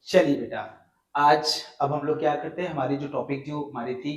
चलिए बेटा, आज अब हम लोग क्या करते हैं, हमारी जो टॉपिक जो हमारी थी,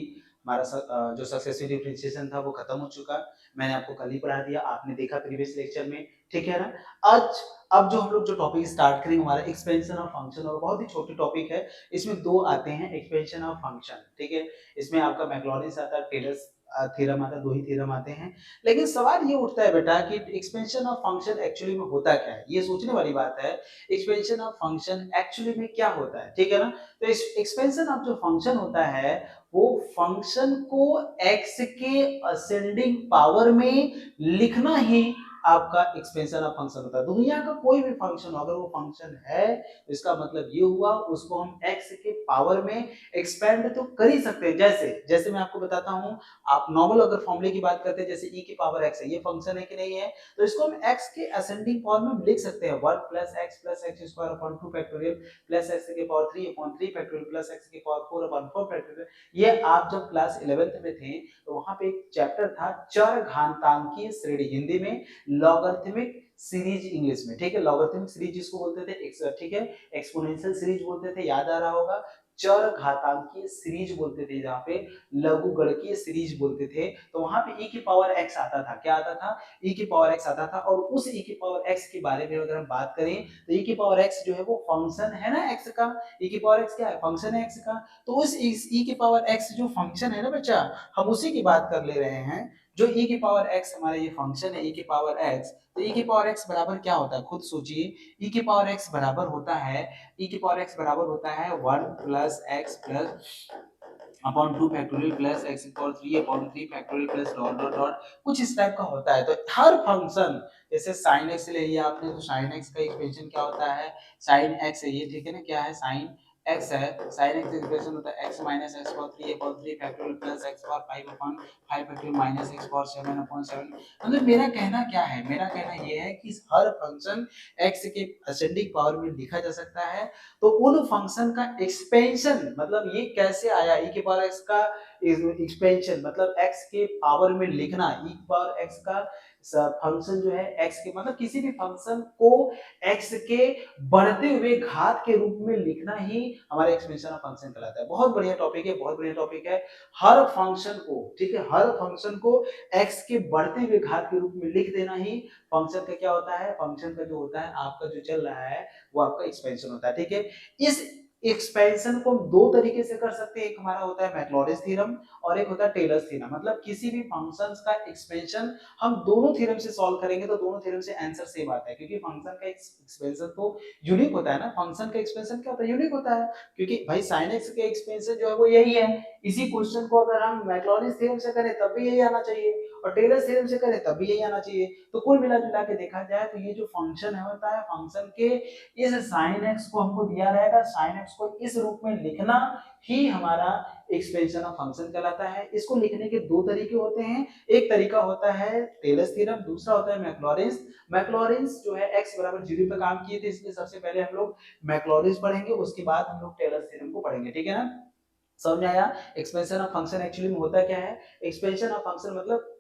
जो सक्सेसिव डिफरेंशिएशन था वो खत्म हो चुका। मैंने आपको कल ही पढ़ा दिया, आपने देखा प्रीवियस लेक्चर में, ठीक है ना? आज अब जो हम लोग जो टॉपिक स्टार्ट करेंगे हमारा एक्सपेंशन ऑफ फंक्शन, और बहुत ही छोटी टॉपिक है। इसमें 2 आते हैं एक्सपेंशन ऑफ फंक्शन, ठीक है? इसमें आपका मैक्लॉरिन्स आता है, टेलर्स थ्योरम आता है, 2 ही थ्योरम आते हैं। लेकिन सवाल ये उठता है बेटा कि एक्सपेंशन ऑफ फंक्शन एक्चुअली में होता क्या है? ये सोचने वाली बात है। एक्सपेंशन ऑफ फंक्शन एक्चुअली में क्या होता है, ठीक है ना? तो एक्सपेंशन ऑफ जो फंक्शन होता है वो फंक्शन को x के असेंडिंग पावर में लिखना ही आपका एक्सपेंशन ऑफ फंक्शन होता है। दुनिया का कोई भी फंक्शन हो, अगर वो फंक्शन है तो इसका मतलब ये हुआ उसको हम x के पावर में एक्सपेंड तो कर ही सकते हैं। जैसे जैसे मैं आपको बताता हूं, आप नॉर्मल अगर फॉर्मूले की बात करते हैं, जैसे e की पावर x है, ये फंक्शन है कि नहीं है? तो इसको हम x के असेंडिंग फॉर्म में लिख सकते हैं 1 plus x square upon 2 factorial plus x की power 3 upon 3 factorial plus x की पावर 4 अपॉन 4 फैक्टोरियल। ये आप जब क्लास 11th में थे तो वहां पे एक चैप्टर था चर घातांकीय श्रेणी, हिंदी में लॉगरिथमिक सीरीज, इंग्लिश में, ठीक है? लॉगरिथमिक सीरीज जिसको बोलते थे, ठीक है, एक्सपोनेंशियल सीरीज बोलते थे, याद आ रहा होगा। चर घातांकीय सीरीज बोलते थे, जहां पे लघुगणकीय सीरीज बोलते थे। तो वहां पे e की पावर x आता था, क्या आता था? e की पावर x आता था। और उस e की पावर x के बारे में अगर हम बात करें तो e की पावर x जो है वो फंक्शन है ना x का। e की पावर x क्या है? फंक्शन है x का। तो उस e की पावर x जो फंक्शन है ना बच्चा, हम उसी की बात कर ले रहे हैं। जो e की पावर x हमारा ये फंक्शन है, e की पावर x, तो e की पावर x बराबर क्या होता है? खुद सोचिए। e की पावर x बराबर होता है, e की पावर x बराबर होता है 1 plus x plus upon 2 factorial plus x equal 3 upon 3 factorial plus dot dot dot, कुछ इस टाइप का होता है। तो हर फंक्शन, जैसे sin x ले लिया आपने, तो sin x का एक्सप्रेशन क्या होता है? sin x है ये, ठीक है ना? क्या है? sin x है। sin x एक्सप्रेशन होता है x minus x power 3 upon 3 factorial plus x power 5 upon 5 factorial minus x power 7 upon 7। मतलब मेरा कहना क्या है? मेरा कहना ये है कि हर फंक्शन x के असेंडिंग पावर में लिखा जा सकता है। तो उन फंक्शन का एक्सपेंशन, मतलब ये कैसे आया? e के पावर x का एक्सपेंशन मतलब x के पावर में लिखना, e के पावर x का फंक्शन जो है x के, मतलब किसी भी फंक्शन को x के बढ़ते हुए घात के रूप में लिखना ही हमारा एक्सपेंशन ऑफ फंक्शन कहलाता है। बहुत बढ़िया टॉपिक है, बहुत बढ़िया टॉपिक है। हर फंक्शन को, ठीक है, हर फंक्शन को x के बढ़ते हुए घात के रूप में लिख देना ही फंक्शन का क्या होता है? फंक्शन का जो होता है आपका जो चल रहा है वो आपका एक्सपेंशन होता है, ठीक है? इस एक्सपेंशन को हम 2 तरीके से कर सकते हैं। एक हमारा होता है मैक्लॉरिन्स थ्योरम और एक होता है टेलर्स थ्योरम। मतलब किसी भी फंक्शंस का एक्सपेंशन हम दोनों थ्योरम से सॉल्व करेंगे तो दोनों थ्योरम से आंसर सेम आता है, क्योंकि फंक्शन का एक्सपेंशन तो यूनिक होता है ना। फंक्शन का एक्सपेंशन क्या होता है? यूनिक होता है, क्योंकि भाई sin x के एक्सपेंशन जो है वो यही है। इसी क्वेश्चन को अगर हम मैक्लॉरिन्स थ्योरम से करें तब भी यही आना चाहिए, और टेलर्स थ्योरम से करें तब भी यही आना चाहिए। तो कुल मिला जुला के देखा जाए तो ये जो फंक्शन है होता है, फंक्शन के इस sin x को हमको दिया रहेगा, sin x को इस रूप में लिखना ही हमारा एक्सपेंशन ऑफ फंक्शन कहलाता है। इसको लिखने के 2 तरीके होते हैं। एक तरीका होता है टेलर्स थ्योरम, दूसरा होता है मैक्लॉरिन्स। मैक्लॉरिन्स जो है x बराबर 0 पे काम किए थे, इसलिए सबसे पहले हम लोग मैक्लॉरिन्स पढ़ेंगे, उसके बाद हम लोग टेलर्स थ्योरम को पढ़ेंगे, ठीक है ना? समझ में आया? एक्सपेंशन ऑफ फंक्शन एक्चुअली में होता क्या है? एक्सपेंशन ऑफ फंक्शन मतलब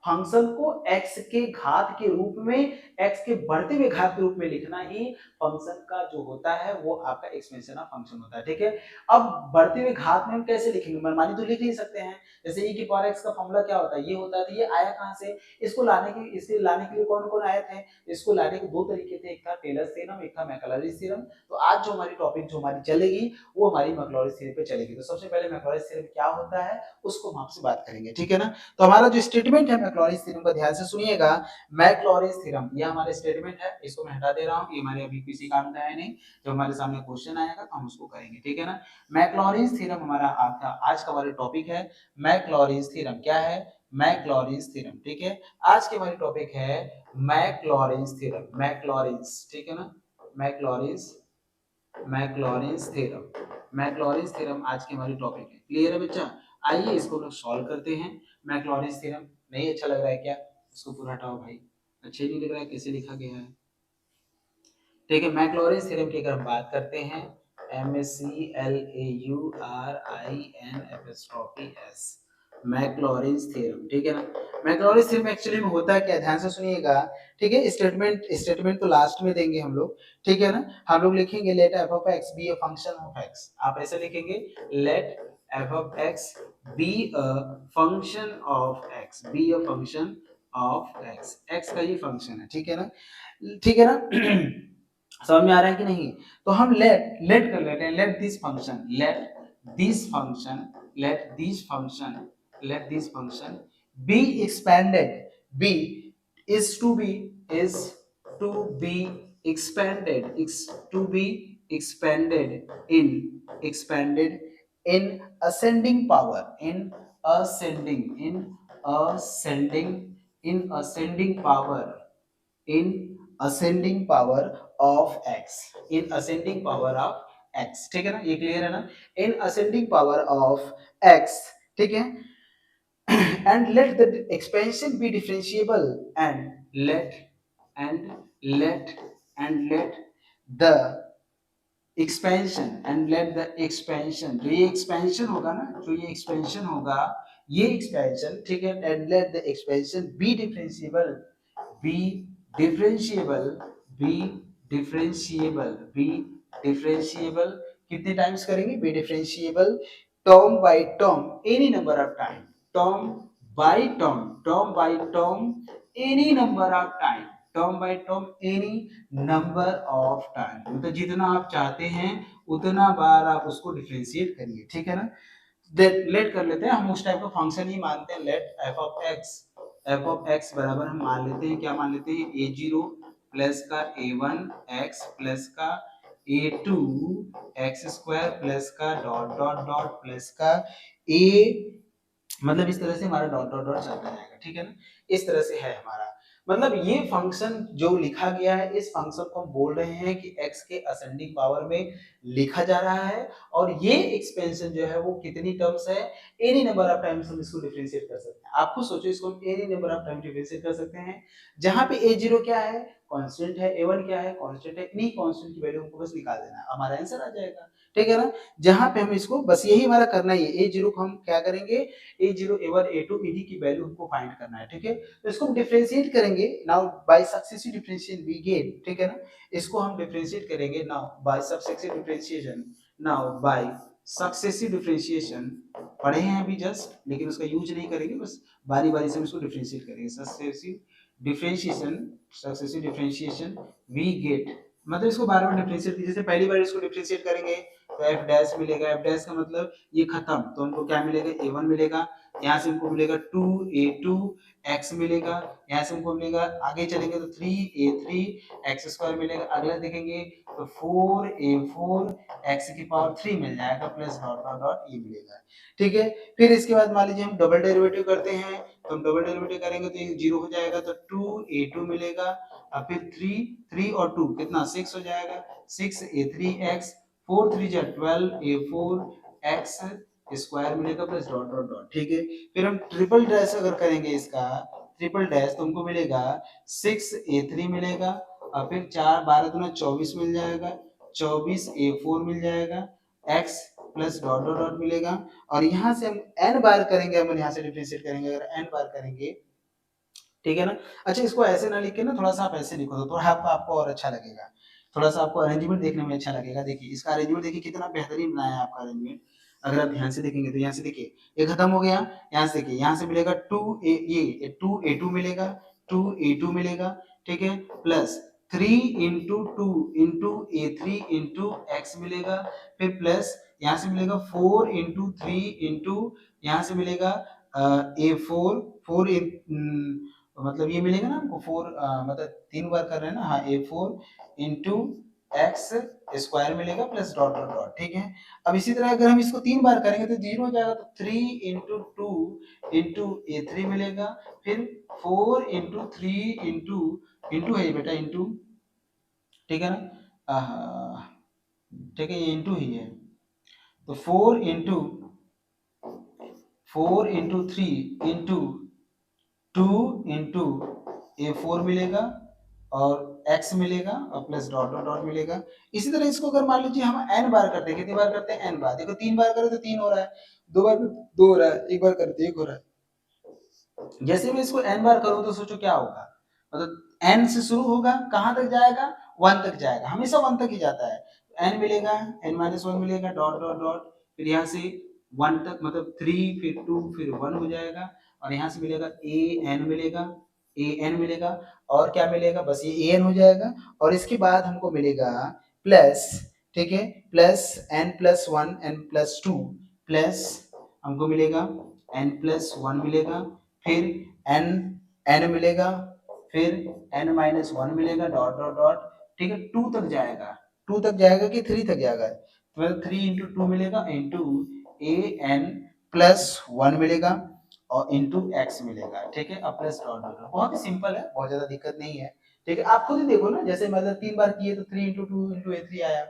फंक्शन को x के घात के रूप में, x के बढ़ते हुए घात के रूप में लिखना ही फंक्शन का जो होता है वो आपका एक्सपेंशन ऑफ फंक्शन होता है, ठीक है? अब बढ़ते हुए घात में हम कैसे लिखेंगे? मनमानी तो लिख नहीं सकते हैं। जैसे e की पावर x का फॉर्मूला क्या होता है? ये होता है, तो ये आया कहां से? इसके लाने के लिए कौन-कौन आए थे? इसको लाने के 2 तरीके थे, एक था टेलर्स थ्योरम, एक था मैक्लॉरिन्स थ्योरम। तो आज जो हमारी टॉपिक जो हमारी चलेगी वो हमारी मैक्लॉरिन्स थ्योरम पे चलेगी। तो सबसे पहले मैक्लॉरिन्स थ्योरम क्या होता है उसको हम आपसे बात करेंगे, ठीक है ना? तो हमारा जो स्टेटमेंट है मैक्लॉरिन्स थ्योरम का, ध्यान से सुनिएगा। मैक्लॉरिन्स थ्योरम ये हमारे स्टेटमेंट है, इसको मैं हटा दे रहा हूं, ये हमारे अभी किसी काम का है नहीं। जब हमारे सामने क्वेश्चन आएगा तो हम उसको करेंगे, ठीक है ना? मैक्लॉरिन्स थ्योरम हमारा आज का हमारा टॉपिक है। मैक्लॉरिन्स थ्योरम क्या है? मैक्लॉरिन्स थ्योरम, ठीक है? आज की हमारी टॉपिक है मैक्लॉरिन्स थ्योरम, मैक्लॉरिन्स, ठीक है ना? मैक्लॉरिन्स मैक्लॉरिन्स थ्योरम, मैक्लॉरिन्स थ्योरम आज की हमारी टॉपिक है। क्लियर है बच्चा? आइए इसको लोग सॉल्व करते हैं। मैक्लॉरिन्स थ्योरम नहीं अच्छा लग रहा है क्या? इसको पूरा हटाओ भाई, अच्छा ही नहीं लग रहा है, कैसे लिखा गया है? ठीक है, मैक्लॉरिन्स थ्योरम की अगर हम बात करते हैं, McLaurin एस, मैक्लॉरिन्स थ्योरम, ठीक है ना। मैक्लॉरिन्स थ्योरम एक्चुअली में होता क्या है, ध्यान से सुनिएगा, ठीक है। स्टेटमेंट तो लास्ट में देंगे हम लोग, ठीक है ना। हम लोग लिखेंगे let f of x be a function of x, आप ऐसे लिखेंगे let f of x be a function of x, be a function of x, x का ये फंक्शन है, ठीक है ना, ठीक है ना। समझ में आ रहा है कि नहीं। तो हम लेट कर लेते हैं, let this function, this function let this function let this function be expanded, be is to be is to be expanded, is to be expanded in ascending power, ascending in ascending ascending power, in ascending power of x, in ascending power of x, ठीक है ना, ये clear है ना, in ascending power of x, ठीक है। and let the expansion be differentiable and and let let the expansion and let the expansion, जो ये expansion होगा ना, जो ये expansion होगा, ये expansion, ठीक है, and let the expansion be differentiable, be differentiable, be be differentiable, कितने टाइम्स करेंगे, be differentiable term by term any number of time, term by term any number of time, term by term any number of time, मतलब जितना आप चाहते हैं उतना बार आप उसको डिफरेंशिएट करिए, ठीक है ना। लेट कर लेते हैं हम, उस टाइप का फंक्शन ही मानते हैं, लेट एफ ऑफ एक्स बराबर हम मान लेते हैं, क्या मान लेते हैं, ए जीरो प्लस का ए वन एक्स प्लस का ए टू एक्स स्क्वायर प्लस का डॉट डॉट डॉट प्लस का ए, मतलब इस तरह से हमारा डॉट डॉट डॉट चलता जाएगा, ठीक है ना। इस तरह से है हमारा, मतलब ये फंक्शन जो लिखा गया है, इस फंक्शन को हम बोल रहे हैं कि x के असेंडिंग पावर में लिखा जा रहा है, और ये एक्सपेंशन जो है वो कितनी टर्म्स है, एनी नंबर ऑफ टाइम्स हम इसको डिफरेंशिएट कर सकते हैं। आप खुद सोचो, इसको हम any number of time differentiate कर सकते हैं, जहां पे a0 क्या है, कांस्टेंट है, a1 क्या है, कांस्टेंट है, इन्हीं कांस्टेंट की वैल्यू हमको बस निकाल देना है, हमारा आंसर आ जाएगा, ठीक है ना। जहां पे हम इसको बस यही हमारा करना ही है, a0 को हम क्या करेंगे, a0 a1 a2 इन्हीं की वैल्यू हमको फाइंड करना है, ठीक है। तो इसको हम डिफरेंशिएट करेंगे, now by successive differentiation we get, ठीक है ना। इसको हम डिफरेंशिएट करेंगे, now by successive differentiation, now by successive differentiation, पढ़े हैं अभी जस्ट, लेकिन उसका यूज नहीं करेंगे, बस बारी बारी से हम इसको डिफरेंशिएट करेंगे, differentiation successive differentiation we get, मतलब इसको बार बार डिफरेंशिएट, जैसे पहली बार इसको डिफरेंशिएट करेंगे तो एफ डैश मिलेगा, एफ डैश का मतलब ये खत्म, तो हमको क्या मिलेगा, ए1 मिलेगा, यहाँ से हमको मिलेगा 2a2 x मिलेगा, यहाँ से हमको मिलेगा, आगे चलेंगे तो 3a3 x स्क्वायर मिलेगा, अगला देखेंगे तो 4a4 x की पावर 3 मिल जाएगा, प्लस डॉट डॉट डॉट ये मिलेगा, ठीक है। फिर इसके बाद मान लीजिए हम डबल डेरिवेटिव करते हैं, तो हम डबल डेरिवेटिव करेंगे तो ये 0 हो जाएगा, तो 2a2 मिलेगा, और फिर 3 और 2 कितना 6 हो जाएगा, 6a3x 4 3 जा 12 a4 x स्क्वायर मिलेगा, प्लस डॉट डॉट डॉट, ठीक है। फिर हम ट्रिपल डैश अगर करेंगे इसका, ट्रिपल डैश तो हमको मिलेगा 6a3 मिलेगा, और फिर 4 12 दूना 24 मिल जाएगा, 24a4 मिल जाएगा, x plus dot dot dot मिलेगा, और यहाँ से हम n बार करेंगे, हम यहाँ से डिफरेंशिएट करेंगे, अगर n बार करेंगे, ठीक है ना। अच्छा, इसको ऐसे ना लिख के ना थोड़ा सा आप ऐसे लिखो, तो थोड़ा आपको और अच्छा लगेगा, थोड़ा सा आपको अरेंजमेंट देखने में अच्छा लगेगा। देखिए इसका अरेंजमेंट देखिए कितना बेहतरीन बनाया है आपका अरेंजमेंट, अगर आप ध्यान से देखेंगे तो यहाँ से देखिए ये खत्म हो गया, यहाँ से देखिए, यहाँ से मिलेगा 2a2 मिलेगा, 2a2 मिलेगा, ठीक है, plus 3 into two into a3 into x मिलेगा, फिर प्लस यहाँ से मिलेगा 4 इंटू थ्री इंटू यहाँ से मिलेगा a4 मतलब ये मिलेगा ना हमको 4, मतलब 3 बार कर रहे हैं ना, हाँ a4 इंटू एक्स स्क्वायर मिलेगा, प्लस डॉट डॉट डॉट, ठीक है। अब इसी तरह अगर हम इसको 3 बार करेंगे तो 0 हो जाएगा, तो 3 इंटू टू इंटू a3 मिलेगा, फिर 4 इंटू थ्री इंटू इंटू है ये बेटा, इंटू, ठीक है ना, ठीक है, ये इंटू ही है, तो 4 into three into 2 into a4 मिलेगा, और x मिलेगा और प्लस डॉट डॉट डॉट मिलेगा। इसी तरह इसको अगर मान लीजिए हम n बार करते हैं, कितनी बार करते हैं n बार, देखो 3 बार करो तो 3 हो रहा है, 2 बार करो 2 हो रहा है, 1 बार करते 1 हो रहा है। जैसे मैं इसको n बार करूं तो सोचो क्या होगा, मतलब n से शुरू होगा, कहां तक जाएगा, 1 तक जाएगा, हमेशा 1 तक ही जाता है। n मिलेगा, n-1 मिलेगा, डॉट डॉट डॉट, फिर यहाँ से 1 तक, मतलब 3 फिर 2 फिर 1 हो जाएगा, और यहाँ से मिलेगा an मिलेगा, an मिलेगा, और क्या मिलेगा, बस ये an हो जाएगा। और इसके बाद हमको मिलेगा प्लस, ठीक है, प्लस n+1 n+2 प्लस हमको मिलेगा n+1 मिलेगा, फिर n मिलेगा, फिर n-1 मिलेगा, डॉट डॉट डॉट, ठीक है, 2 तक जाएगा, 2 तक जाएगा कि 3 तक जाएगा, तो 3 into 2 मिलेगा इंटू an+1 मिलेगा और इंटू x मिलेगा, ठीक है, अब प्लस डॉट डॉट, बहुत ही सिंपल है, बहुत ज्यादा दिक्कत नहीं है, ठीक है। आप खुद ही देखो ना, जैसे मतलब 3 बार किए तो 3 into 2 into a3 आया,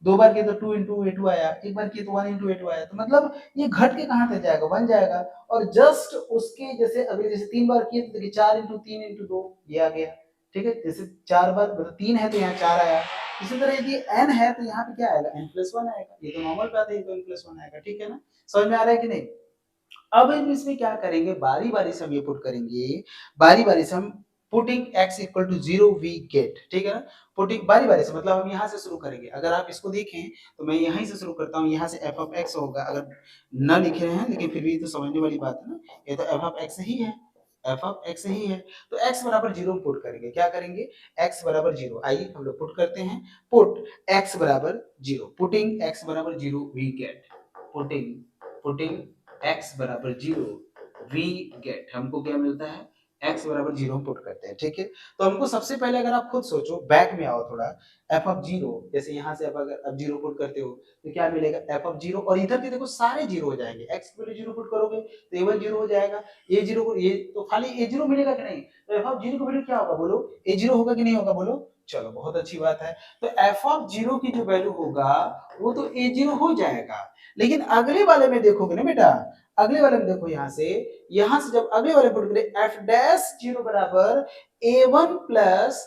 2 बार किए तो 2 into a2 आया, 1 बार किए तो 1 into a2 आया, तो मतलब ये घट के कहां तक जाएगा, 1 जाएगा। और जस्ट उसके जैसे अगले, जैसे 3 बार किए तो देखिए 4 into 3 into 2 ये आ गया, ठीक है, जैसे 4 बार मतलब 3 है तो यहाँ 4 आया। इसी तरह यदि n है तो यहाँ पे क्या आएगा, n+1 आएगा, ये तो नॉर्मल बात है, ये तो n+1 आएगा, ठीक है ना, समझ में आ रहा है कि नहीं। अब हम इसमें क्या करेंगे, बारी बारी से हम ये पुट करेंगे, बारी बारी से हम putting x equal to 0 we get, ठीक है ना, पुटिंग बारी बारी से, मतलब हम यहाँ से शुरू करेंगे। अगर आप इसको देखें तो मैं यहीं से शुरू करता हूँ, यहाँ से f ऑफ x होगा, अगर न लिखे हैं लेकिन फिर भी तो समझने वाली बात है ना, ये तो f ऑफ x ही है, f ऑफ x ही है, तो x बराबर 0 पुट करेंगे, क्या करेंगे, x बराबर 0, आइए हम लोग पुट करते हैं, पुट x बराबर 0, पुटिंग x बराबर 0 we get, putting putting x बराबर 0 वी गेट, हमको क्या मिलता है, x बराबर 0 हम पुट करते हैं, ठीक है। तो हमको सबसे पहले, अगर आप खुद सोचो, बैक में आओ थोड़ा, f ऑफ 0, जैसे यहाँ से आप अगर अब 0 पुट करते हो तो क्या मिलेगा, f ऑफ 0, और इधर के देखो सारे 0 हो जाएंगे, x के वैल्यू 0 पुट करोगे तो a1 0 हो जाएगा, a0 को ये तो खाली a0 मिलेगा कि नहीं, तो f ऑफ 0 की वैल्यू क्या होगा बोलो, a0 होगा कि नहीं होगा बोलो, चलो बहुत अच्छी बात है। तो f ऑफ 0 की जो वैल्यू होगा वो तो a0 हो जाएगा, लेकिन अगले वाले में देखोगे ना बेटा, अगले वाले में देखो, यहां से जब अगले वाले पुट करें, f डैश 0 बराबर a1 प्लस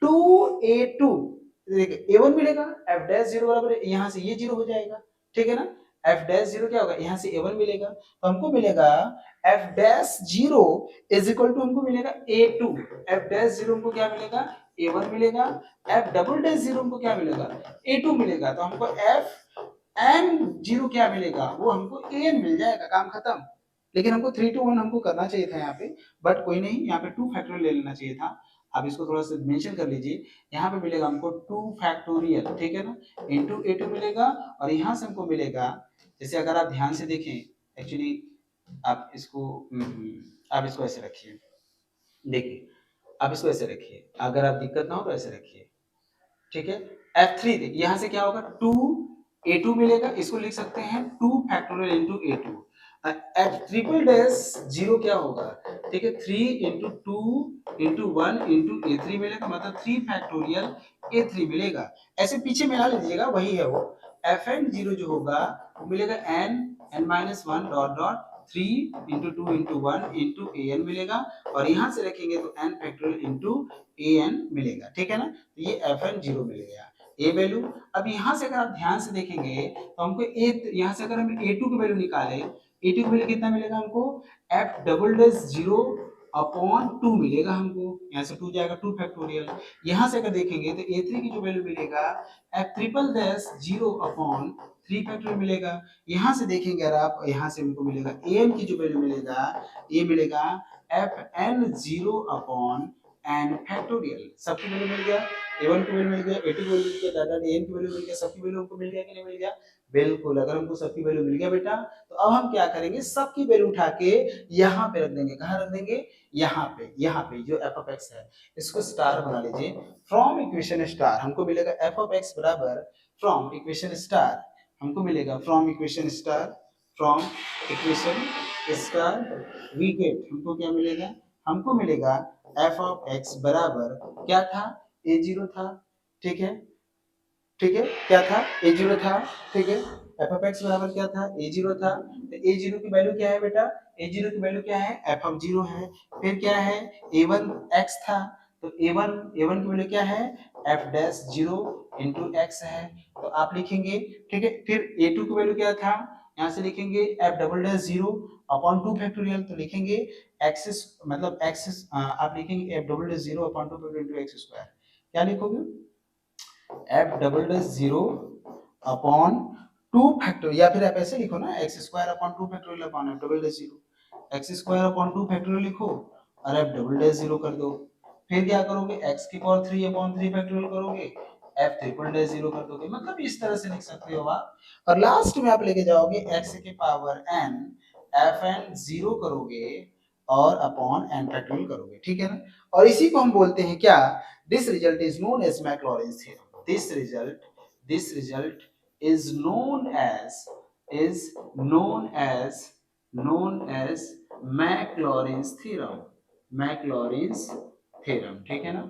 2a2, देखिए a1 मिलेगा, f डैश 0 बराबर यहां से ये 0 हो जाएगा, ठीक है ना, f डैश 0 क्या होगा, यहां से a1 मिलेगा, तो हमको मिलेगा f dash 0 is equal to, हमको मिलेगा a2, f डैश 0 हमको क्या मिलेगा, a1 मिलेगा, f डबल डैश 0 हमको क्या मिलेगा, a2 मिलेगा, तो हमको f n0 क्या मिलेगा, वो हमको an मिल जाएगा, काम खत्म। लेकिन हमको 3 to 1 हमको करना चाहिए था यहाँ पे, बट कोई नहीं, यहाँ पे 2 फैक्टोरियल ले लेना चाहिए था। आप इसको थोड़ा सा मेंशन कर लीजिए, यहाँ पे मिलेगा हमको 2 फैक्टोरियल, ठीक है ना, इनटू a2 मिलेगा, और यहाँ से हमको मिलेगा, जैसे अगर आप ध्यान से देखें, एक्चुअली आप इसको आप इसको ऐसे रखिए, देखिए आप इसको ऐसे रखिए, अगर आप दिक्कत ना हो तो ऐसे रखिए, ठीक है। F3 देखिए, यहाँ से क्या होगा, 2a2 मिलेगा, इसको लिख सकते हैं 2 factorial into a2, F triple dash 0 क्या होगा, ठीक है, 3 इंटू 2 इंटू 1 इंटू a3 मिलेगा, मतलब 3 फैक्टोरियल a3 मिलेगा, ऐसे पीछे मिला लीजिएगा, वही है वो। fn0 जो होगा वो मिलेगा n-1 dot dot 3 into 2 into 1 into an मिलेगा, और यहाँ से रखेंगे तो n फैक्टोरियल इंटू an मिलेगा, ठीक है ना, तो ये fn0 मिल गया, ए वैल्यू। अब यहाँ से अगर आप ध्यान से देखेंगे तो हमको यहाँ से अगर हम a2 की वैल्यू निकालें, a2 की वैल्यू कितना मिलेगा हमको, f डबल डैश 0 अपॉन 2 मिलेगा हमको, यहाँ से 2 जाएगा 2 फैक्टोरियल, यहाँ से अगर देखेंगे तो a3 की जो वैल्यू मिलेगा f triple dash 0 upon 3 factorial मिलेगा, यहाँ से देखेंगे अगर आप, यहाँ से हमको मिलेगा an की जो वैल्यू मिलेगा, ये मिलेगा fn0 अपॉन n फैक्टोरियल, सबकी वैल्यू मिल गया, a1 की वैल्यू मिल गया, a2 की वैल्यू मिल गया, डाटा an की वैल्यू मिल गया, सबकी वैल्यू हमको मिल गया कि नहीं मिल गया, बिल्कुल। अगर हमको सबकी वैल्यू मिल गया बेटा, तो अब हम क्या करेंगे, सबकी वैल्यू उठा के यहाँ पे रख देंगे, कहाँ रख देंगे, यहाँ पे जो f ऑफ x है इसको स्टार बना लीजिए, फ्रॉम इक्वेशन स्टार हमको मिलेगा f ऑफ x बराबर, फ्रॉम इक्वेशन स्टार हमको मिलेगा, from equation star we get, हमको क्या मिलेगा, हमको मिलेगा f ऑफ x बराबर क्या था, a0 था, ठीक है, ठीक है, क्या था, a0 था, ठीक है, f ऑफ x बराबर क्या था, a0 था, तो a0 की वैल्यू क्या है बेटा, a0 की वैल्यू क्या है, f ऑफ 0 है, फिर क्या है, a1 x था, तो a1 की वैल्यू क्या है, f डैश 0 इंटू एक्स है, तो आप लिखेंगे, ठीक है। फिर a2 की वैल्यू क्या था, यहाँ से लिखेंगे f double dash 0 upon 2 factorial, तो लिखेंगे एक्स मतलब एक्स, आप लिखेंगे f double dash 0 upon 2 factorial into x square, क्या लिखोगे, f double dash 0 upon 2 factorial, या फिर आप ऐसे लिखो ना, x square upon 2 factorial upon f double dash 0, x square upon 2 factorial लिखो और f डबल डैश 0 कर दो। फिर क्या करोगे, x की पावर 3 अपॉन 3 फैक्टोरियल करोगे, f ट्रिपल डैश 0 कर दोगे, मतलब इस तरह से लिख सकते हो आप। और लास्ट में आप लेके जाओगे x की पावर n, fn 0 करोगे और अपॉन n फैक्टोरियल करोगे, ठीक है ना। और इसी को हम बोलते हैं क्या, this result is known as Maclaurin's theorem, this result is known as Maclaurin's theorem, ठीक है ना,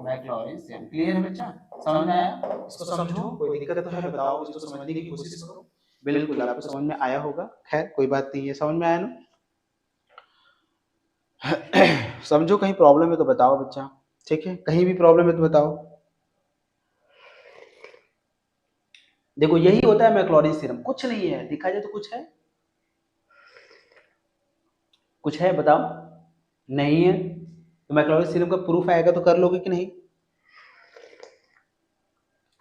Maclaurin's theorem। क्लियर है बच्चा, समझ में आया, इसको समझो, कोई दिक्कत तो है बताओ, इसको समझने की कोशिश करो। बिल्कुल आपको समझ में आया होगा, खैर कोई बात नहीं है, समझ में आया ना। समझो, कहीं प्रॉब्लम है तो बताओ बच्चा, ठीक है, कहीं भी प्रॉब्लम है तो बताओ। देखो यही होता है मैक्लॉरिन्स थ्योरम, कुछ नहीं है, देखा जाए तो कुछ है बताओ, नहीं है, तो मैक्लॉरिन्स थ्योरम का प्रूफ आएगा तो कर लोगे कि नहीं।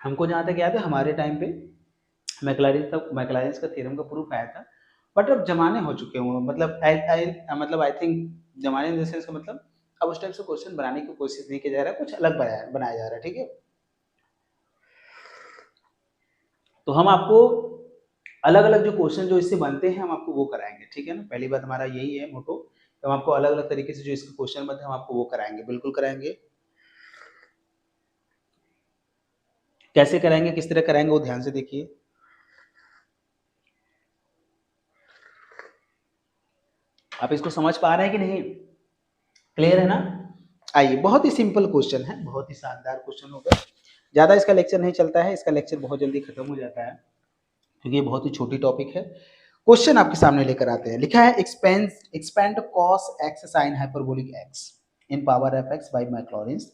हमको जहां तक याद है हमारे टाइम पे मैक्लॉरिन्स का थ्योरम का प्रूफ आया था, बट अब जमाने हो चुके हैं, मतलब आई थिंक जमाने इन द सेंस का मतलब अब उस टाइप से क्वेश्चन बनाने की कोशिश नहीं किया जा रहा है, कुछ अलग बनाया जा रहा है, ठीक है। तो हम आपको अलग अलग जो क्वेश्चन जो इससे बनते हैं हम आपको वो कराएंगे, ठीक है ना, पहली बात हमारा यही है मोटो, तो हम आपको अलग अलग तरीके से जो इसके क्वेश्चन बनते हैं हम आपको वो कराएंगे, बिल्कुल कराएंगे। कैसे कराएंगे, किस तरह कराएंगे, वो ध्यान से देखिए। आप इसको समझ पा रहे हैं कि नहीं, क्लियर है ना। आइए, बहुत ही सिंपल क्वेश्चन है, बहुत ही शानदार क्वेश्चन होगा, ज्यादा इसका लेक्चर नहीं चलता है, इसका लेक्चर बहुत जल्दी खत्म हो जाता है क्योंकि ये बहुत ही छोटी टॉपिक है। क्वेश्चन आपके सामने लेकर आते हैं, लिखा है expand cos x sin hyperbolic x in power of x by Maclaurin's.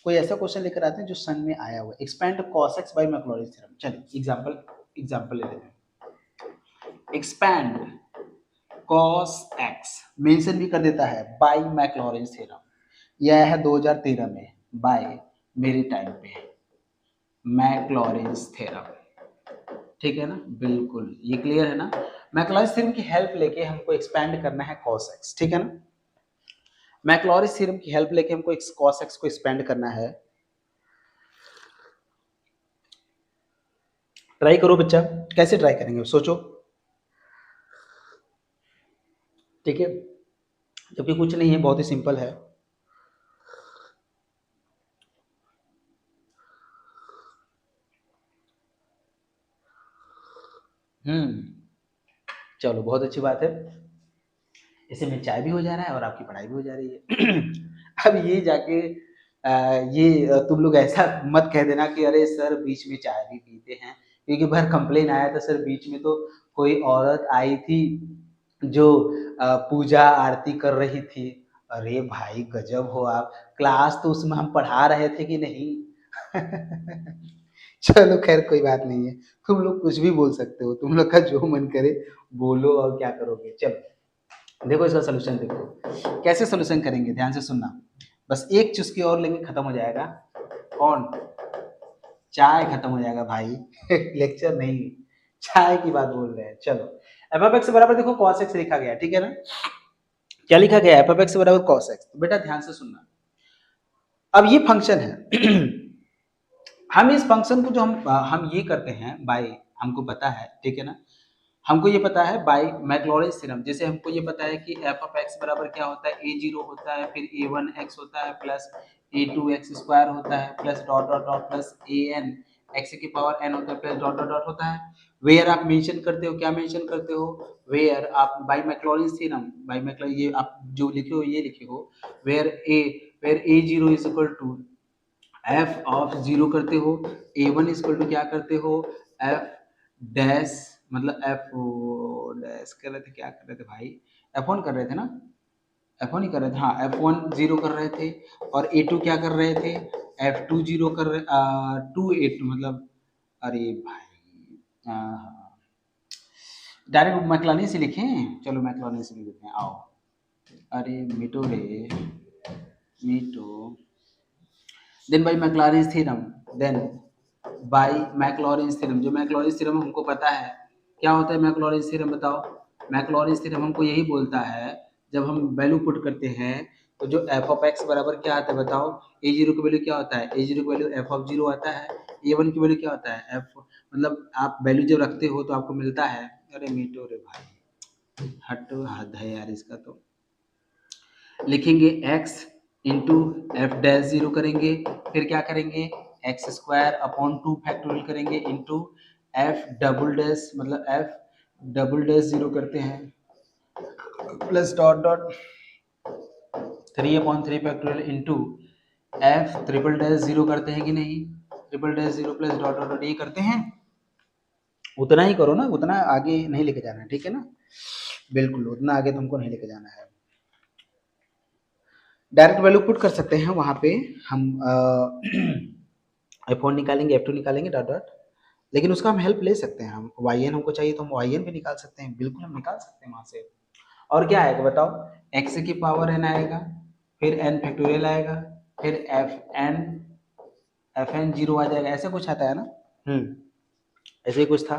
कोई ऐसा क्वेश्चन लेकर आते हैं जो सन में आया हुआ है, expand cos x by Maclaurin's theorem. चलिए एग्जांपल ले लेते हैं, एक्सपेंड cos x मेंशन भी कर देता है बाई मैक्लॉरिन्स थ्योरम, यह है 2013 में बाय मेरे टाइम पे मैक्लॉरिन्स थ्योरम, ठीक है ना, बिल्कुल ये क्लियर है ना। मैक्लॉरिन्स थ्योरम की हेल्प लेके हमको एक्सपेंड करना है cos x, ठीक है ना, मैक्लॉरिन्स थ्योरम की हेल्प लेके हमको cos x को एक्सपेंड करना है। ट्राई करो बच्चा, कैसे ट्राई करेंगे सोचो, ठीक है, जबकि कुछ नहीं है, बहुत ही सिंपल है। चलो बहुत अच्छी बात है, इससे में चाय भी हो जा रहा है और आपकी पढ़ाई भी हो जा रही है। अब ये जाके तुम लोग ऐसा मत कह देना कि अरे सर बीच में चाय भी पीते हैं, क्योंकि बार कंप्लेन आया था सर बीच में तो कोई औरत आई थी जो पूजा आरती कर रही थी। अरे भाई गजब हो आप, क्लास तो उसमें हम पढ़ा रहे थे कि नहीं। चलो खैर कोई बात नहीं है, तुम लोग कुछ भी बोल सकते हो, तुम लोग का जो मन करे बोलो, और क्या करोगे। चलो देखो इसका सोल्यूशन, देखो कैसे सोल्यूशन करेंगे, ध्यान से सुनना, बस एक चुस्की और लेंगे खत्म हो जाएगा। कौन, चाय खत्म हो जाएगा भाई। लेक्चर नहीं, चाय की बात बोल रहे हैं। चलो एफ ऑफ एक्स बराबर देखो cos x लिखा गया, ठीक है ना, क्या लिखा गया, एफ ऑफ एक्स बराबर cos x। तो बेटा ध्यान से सुनना, अब ये फंक्शन है। हम इस फंक्शन को जो हम ये करते हैं बाय, हमको पता है, ठीक है ना, हमको ये पता है बाय मैक्लॉरिन्स थ्योरम, जैसे हमको ये पता है कि एफ ऑफ एक्स बराबर क्या होता है, ए जीरो होता है, फिर ए वन एक्स होता है, plus a two x square होता है, plus dot dot dot plus a n x की पावर एन होता है, प्लस डॉट डॉट डॉट होता है। वेयर आप मेंशन करते हो, क्या मेंशन करते हो, वेयर आप by Maclaurin's theorem, by Maclaurin ये आप जो लिखे हो ये लिखे हो, where a zero is equal to f of zero करते हो, ए वन इक्वल टू क्या करते हो, एफ डैश, मतलब एफ डैश कर रहे थे, क्या कर रहे थे भाई, एफ वन कर रहे थे ना, F1 ही कर रहे थे, हाँ F1 0 कर रहे थे और A2 क्या कर रहे थे, F2 0 कर रहे 2 A2 मतलब, अरे भाई डायरेक्ट मैक्लॉरिन से लिखें, चलो मैक्लॉरिन से लिख देते हैं, आओ। अरे मिटो रे, मिटो, then by Maclaurin theorem, then by Maclaurin theorem. जो मैक्लॉरिन थ्योरम हमको पता है, क्या होता है मैक्लॉरिन थ्योरम बताओ। मैक्लॉरिन थ्योरम हमको यही बोलता है, जब हम वैल्यू पुट करते हैं तो जो एफ ऑफ एक्स बराबर क्या आता है बताओ, ए जीरो की वैल्यू क्या होता है, ए जीरो की वैल्यू एफ ऑफ जीरो आता है, ए वन की वैल्यू क्या होता है एफ, मतलब आप वैल्यू जब रखते हो तो आपको मिलता है, अरे मीटो रे भाई, हट हद है यार इसका। तो लिखेंगे x into F dash zero करेंगे, फिर क्या करेंगे एक्स स्क्वायर अपॉन 2 फैक्टोरियल करेंगे इंटू एफ डबल डैश, मतलब एफ डबल डैश जीरो करते हैं plus dot dot 3/3 factorial into F triple dash zero करते हैं कि नहीं, triple dash zero plus dot dot dot ये करते हैं। उतना ही करो ना, उतना आगे नहीं लेके जाना है, ठीक है ना, बिल्कुल उतना आगे तुमको नहीं लेके जाना है। डायरेक्ट वैल्यू पुट कर सकते हैं वहाँ पे हम, F1 निकालेंगे, F2 निकालेंगे डॉट डॉट, लेकिन उसका हम हेल्प ले सकते हैं, हम YN हमको चाहिए तो हम YN भी निकाल सकते हैं, बिल्कुल हम निकाल सकते हैं वहाँ से। और क्या आएगा बताओ, x की पावर n आएगा, फिर n फैक्टोरियल आएगा, फिर fn जीरो आ जाएगा, ऐसा कुछ आता है ना, ऐसे ही कुछ था,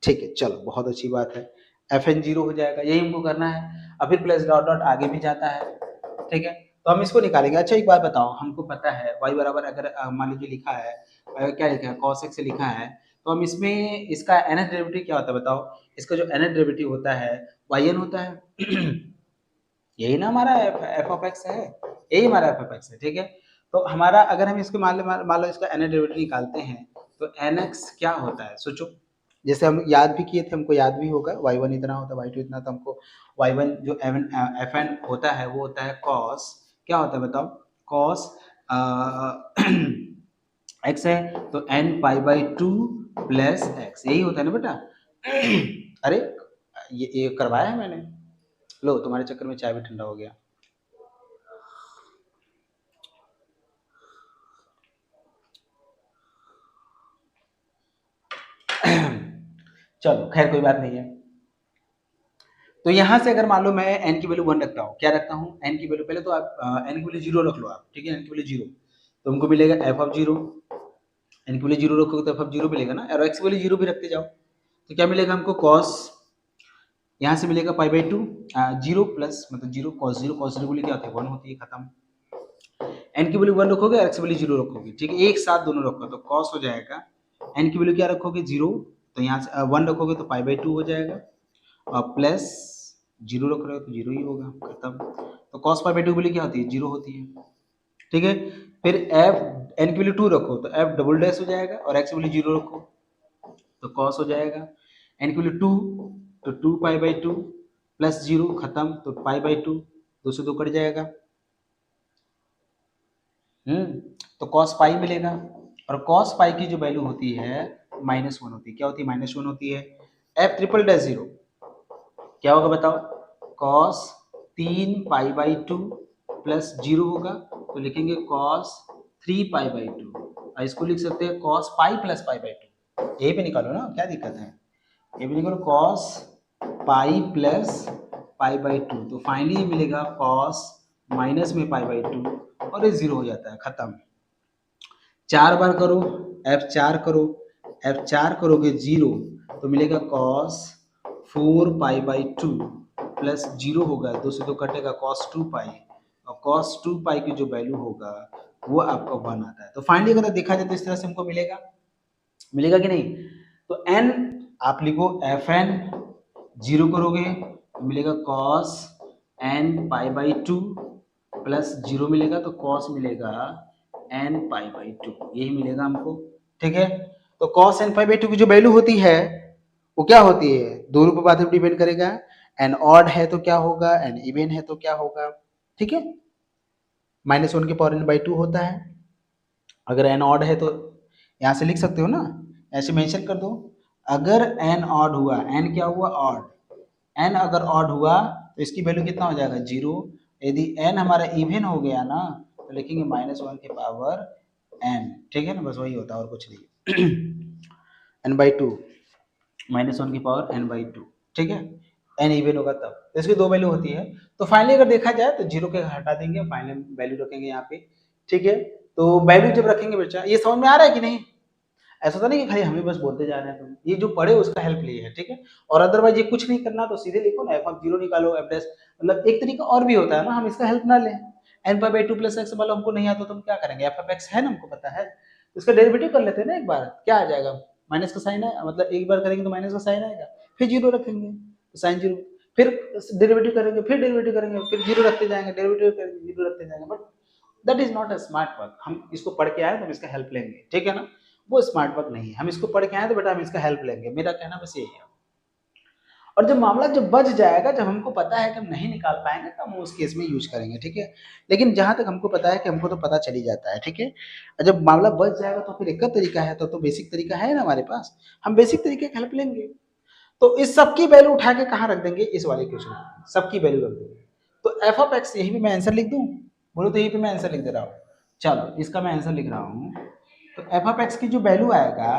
ठीक है चलो बहुत अच्छी बात है, fn जीरो हो जाएगा, यही हमको करना है। अब फिर प्लस डॉट डॉट आगे भी जाता है, ठीक है, तो हम इसको निकालेंगे। अच्छा एक बात बताओ, हमको पता है y बराबर अगर मान लीजिए लिखा है, क्या लिखा है cos x से लिखा है, तो हम इसमें इसका nth डेरिवेटिव क्या होता है बताओ, इसका जो nth डेरिवेटिव होता है yn होता है यही ना हमारा f ऑफ x है, यही हमारा f ऑफ x है, ठीक है। तो हमारा अगर हम इसको मान लो इसका nth डेरिवेटिव निकालते हैं तो nx क्या होता है सोचो, जैसे हम याद भी किए थे, हमको याद भी होगा y1 इतना होता है, y2 इतना, तो हमको y1 जो fn होता है वो होता है cos, क्या होता है बताओ, cos x है तो n pi by two plus x, यही होता है ना बेटा अरे ये करवाया है मैंने, लो तुम्हारे चक्कर में चाय भी ठंडा हो गया चलो खैर कोई बात नहीं है। तो यहाँ से अगर मान लो मैं n की वैल्यू 1 रखता हूँ, क्या रखता हूँ n की वैल्यू, पहले तो आप n की वैल्यू 0 रख लो आप, ठीक है, n की वैल्यू 0, तो हमको मिलेगा f ऑफ 0, n की वैल्यू 0 रखोगे तो f ऑफ 0 मिलेगा ना, और x की वैल्यू 0 भी रखते जाओ, तो क्या मिलेगा हमको cos, यहाँ से मिलेगा पाई बाई टू, 0 प्लस मतलब 0 cos 0, cos 0 की वैल्यू क्या होती है 1 होती है, खत्म। n की वैल्यू 1 रखोगे और x की वैल्यू 0 रखोगे, ठीक है, एक साथ दोनों रखो तो cos हो जाएगा, n की वैल्यू क्या रखोगे 0, तो यहाँ से 1 रखोगे तो पाई बाई टू हो जाएगा, और प्लस 0 रख रहे हो तो 0 ही होगा, खत्म। तो cos पाई बाई टू की वैल्यू क्या होती है 0 होती है, ठीक है। फिर f n की वैल्यू 2 रखो तो f डबल डैश हो जाएगा, और x की वैल्यू 0 रखो तो cos हो जाएगा, n की वैल्यू 2 तो 2 पाई बाई टू प्लस 0, खत्म, तो पाई बाई टू, 2 से 2 कट जाएगा, तो cos पाई मिलेगा, और cos पाई की जो वैल्यू होती है -1 होती है, क्या होती है -1 होती है, f ट्रिपल डैश 0 क्या होगा बताओ, cos 3 pi by two plus 0 होगा, तो लिखेंगे cos 3 पाई बाई टू, और इसको लिख सकते हैं cos pi plus pi by two, यही पे निकालो ना, क्या दिक्कत है, ये भी निकालो cos pi plus pi by two, तो फाइनली मिलेगा cos माइनस में पाई बाई टू, और ये 0 हो जाता है, खत्म। 4 बार करो, f4 करो, f4 करोगे 0 तो मिलेगा cos 4 pi by two plus 0 होगा, 2 से 2 कटेगा cos 2 पाई, और cos 2 पाई की जो वैल्यू होगा वो आपका 1 आता है। तो फाइनली अगर देखा जाए तो इस तरह से हमको मिलेगा, मिलेगा कि नहीं, तो n आप लिखो fn 0 करोगे तो मिलेगा cos n pi by two plus 0 मिलेगा, तो cos मिलेगा n पाई बाई टू, यही मिलेगा हमको, ठीक है। तो cos n pi by two की जो वैल्यू होती है वो क्या होती है, दोनों पर बात डिपेंड करेगा, n ऑड है तो क्या होगा, n इवन है तो क्या होगा, ठीक है, -1 के पावर n बाई टू होता है, अगर n ऑड है तो यहाँ से लिख सकते हो ना, ऐसे मेंशन कर दो, अगर n ऑड हुआ, n क्या हुआ ऑड, n अगर ऑड हुआ तो इसकी वैल्यू कितना हो जाएगा 0, यदि n हमारा इवन हो गया ना तो लिखेंगे -1 की पावर n, ठीक है ना, बस वही होता है और कुछ नहीं। n/2 -1 की पावर n/2, ठीक है, n इवन होगा तब, तो इसकी दो वैल्यू होती है। तो फाइनली अगर देखा जाए तो जीरो के हटा देंगे, फाइनल वैल्यू रखेंगे यहाँ पे, ठीक है। तो वैल्यू जब रखेंगे बच्चा, ये समझ में आ रहा है कि नहीं? ऐसा तो नहीं कि खाली हमें बस बोलते जा रहे हैं, तुम ये जो पढ़े उसका हेल्प लिए है, ठीक है। और अदरवाइज ये कुछ नहीं करना तो सीधे लिखो ना f(0) निकालो, f डैश, मतलब एक तरीका और भी होता है ना, हम इसका हेल्प ना लें। n/2 + x वाला हमको नहीं आता तो हम क्या करेंगे, f(x) है ना, हमको पता है, तो इसका डेरिवेटिव कर लेते हैं ना एक बार, क्या आ जाएगा, माइनस का साइन है, मतलब एक बार करेंगे तो माइनस का साइन आएगा, फिर जीरो रखेंगे तो साइन जीरो, फिर डेरिवेटिव करेंगे, फिर डेरिवेटिव करेंगे, फिर जीरो रखते जाएंगे, डेरिवेटिव करेंगे, जीरो रखते जाएंगे, but that is not a smart work. हम इसको पढ़ के आए तो हम इसका हेल्प लेंगे, ठीक है ना, वो स्मार्ट वर्क नहीं है। हम इसको पढ़ के आए तो बेटा हम इसका हेल्प लेंगे, मेरा कहना बस यही है। और जब मामला जब बच जाएगा, जब हमको पता है कि हम नहीं निकाल पाएंगे तो हम उस केस में यूज करेंगे, ठीक है। लेकिन जहां तक हमको पता है कि हमको तो पता चल ही जाता है, ठीक है। और जब मामला बच जाएगा तो फिर एक तरीका है, तो बेसिक तरीका है ना हमारे पास, हम बेसिक तरीके का हेल्प लेंगे। तो इस सबकी वैल्यू उठा के कहाँ रख देंगे, इस वाले क्वेश्चन में सबकी वैल्यू रख देंगे। तो एफ ऑफ एक्स, यही पे मैं आंसर लिख दूं, बोलो तो यही पे मैं आंसर लिख दे रहा हूँ। चलो इसका मैं आंसर लिख रहा हूँ। तो एफ ऑफ एक्स की जो वैल्यू आएगा,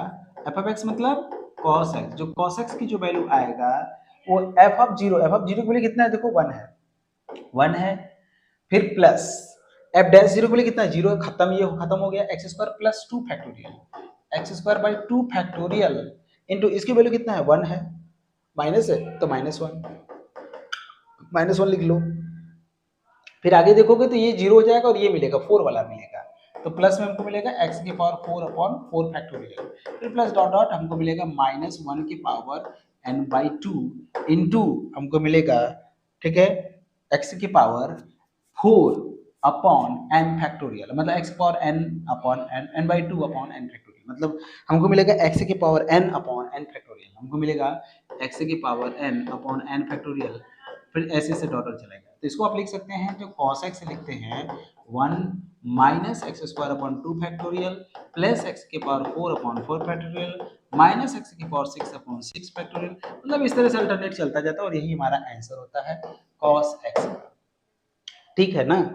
एफ ऑफ एक्स मतलब कॉस एक्स, जो कॉस एक्स की जो वैल्यू आएगा वो f(0), f(0) के लिए कितना है, देखो 1 है, 1 है, फिर प्लस f डैश 0 के लिए कितना है, 0, खत्म, ये खत्म हो गया, x² + 2 factorial, x²/2 factorial into इसकी वैल्यू कितना है, 1 है, माइनस है तो -1 लिख लो। फिर आगे देखोगे तो ये 0 हो जाएगा और ये मिलेगा 4 वाला मिलेगा, तो प्लस में हमको मिलेगा x⁴ फैक्टोरियल, फिर प्लस डॉट डॉट हमको मिलेगा -1 की पावर n/2 इंटू हमको मिलेगा, ठीक है, x⁴ अपॉन n फैक्टोरियल, मतलब n/2 अपॉन n फैक्टोरियल, मतलब हमको मिलेगा x⁴n अपॉन n फैक्टोरियल, हमको मिलेगा x⁴n अपॉन n फैक्टोरियल, फिर ऐसे से डॉट डॉट चलेगा। तो इसको आप लिख सकते हैं, जो cos x लिखते हैं 1 minus x²/2 factorial plus x⁴/4 factorial minus x⁴6/6 factorial, मतलब इस तरह से अल्टरनेट चलता जाता है और यही हमारा आंसर होता है cos x, ठीक है ना,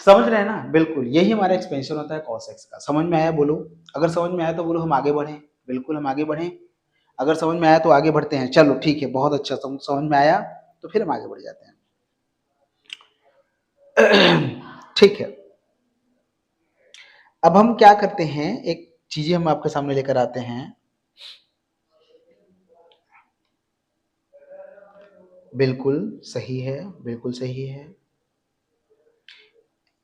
समझ रहे हैं ना, बिल्कुल यही हमारा एक्सपेंशन होता है cos x का। समझ में आया बोलो, अगर समझ में आया तो बोलो हम आगे बढ़ें, बिल्कुल हम आगे बढ़ें, अगर समझ में आया तो आगे बढ़ते हैं, चलो ठीक है, बहुत अच्छा, समझ में आया तो फिर हम आगे बढ़ जाते हैं। ठीक है, अब हम क्या करते हैं, एक चीजें हम आपके सामने लेकर आते हैं, बिल्कुल सही है, बिल्कुल सही है,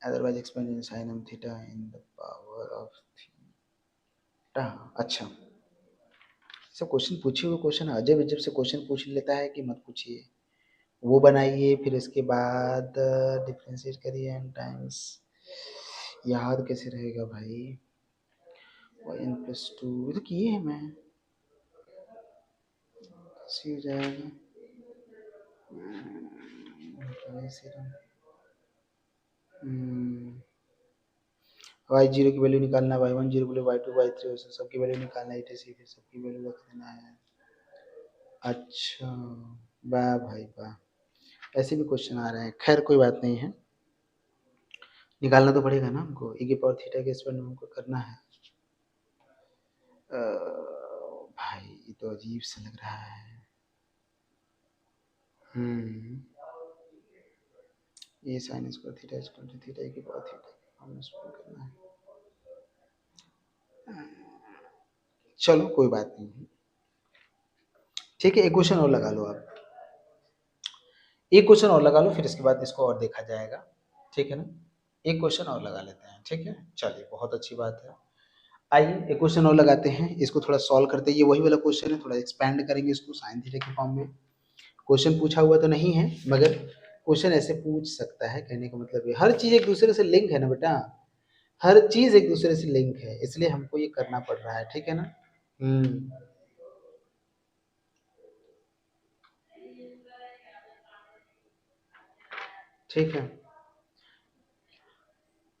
otherwise explain sin of theta in the power of theta. अच्छा, सब क्वेश्चन पूछे हुए क्वेश्चन अजब अजब से क्वेश्चन पूछ लेता है कि मत पूछिए, वो बनाइए, फिर इसके बाद डिफरेंशिएट करिए एन टाइम्स, याद कैसे रहेगा भाई, n+2 ये तो किए हैं, मैं सी हो जाएगा, y0 की वैल्यू निकालना है, y1 0 के लिए y2 y3 सबकी वैल्यू निकालना है, फिर सबकी वैल्यू रख देना है। अच्छा, वाह भाई वाह, ऐसे भी क्वेश्चन आ रहे हैं, खैर कोई बात नहीं है, निकालना तो पड़ेगा ना हमको, e की पावर थीटा के स्क्वायर में हमको करना है। भाई ये तो अजीब सा लग रहा है, ये sin square theta equal to theta e की पावर थीटा हमें इसको करना है। चलो कोई बात नहीं है, ठीक है, एक क्वेश्चन और लगा लो आप, एक क्वेश्चन और लगा लो, फिर इसके बाद इसको और देखा जाएगा, ठीक है ना, एक क्वेश्चन और लगा लेते हैं, ठीक है, चलिए बहुत अच्छी बात है। आइए एक क्वेश्चन और लगाते हैं, इसको थोड़ा सॉल्व करते हैं, ये वही वाला क्वेश्चन है, थोड़ा एक्सपैंड करेंगे इसको साइन थीटा के फॉर्म में। क्वेश्चन पूछा हुआ तो नहीं है, मगर क्वेश्चन ऐसे पूछ सकता है, कहने का मतलब ये हर चीज एक दूसरे से लिंक है ना बेटा, हर चीज एक दूसरे से लिंक है, इसलिए हमको ये करना पड़ रहा है, ठीक है ना। ठीक है,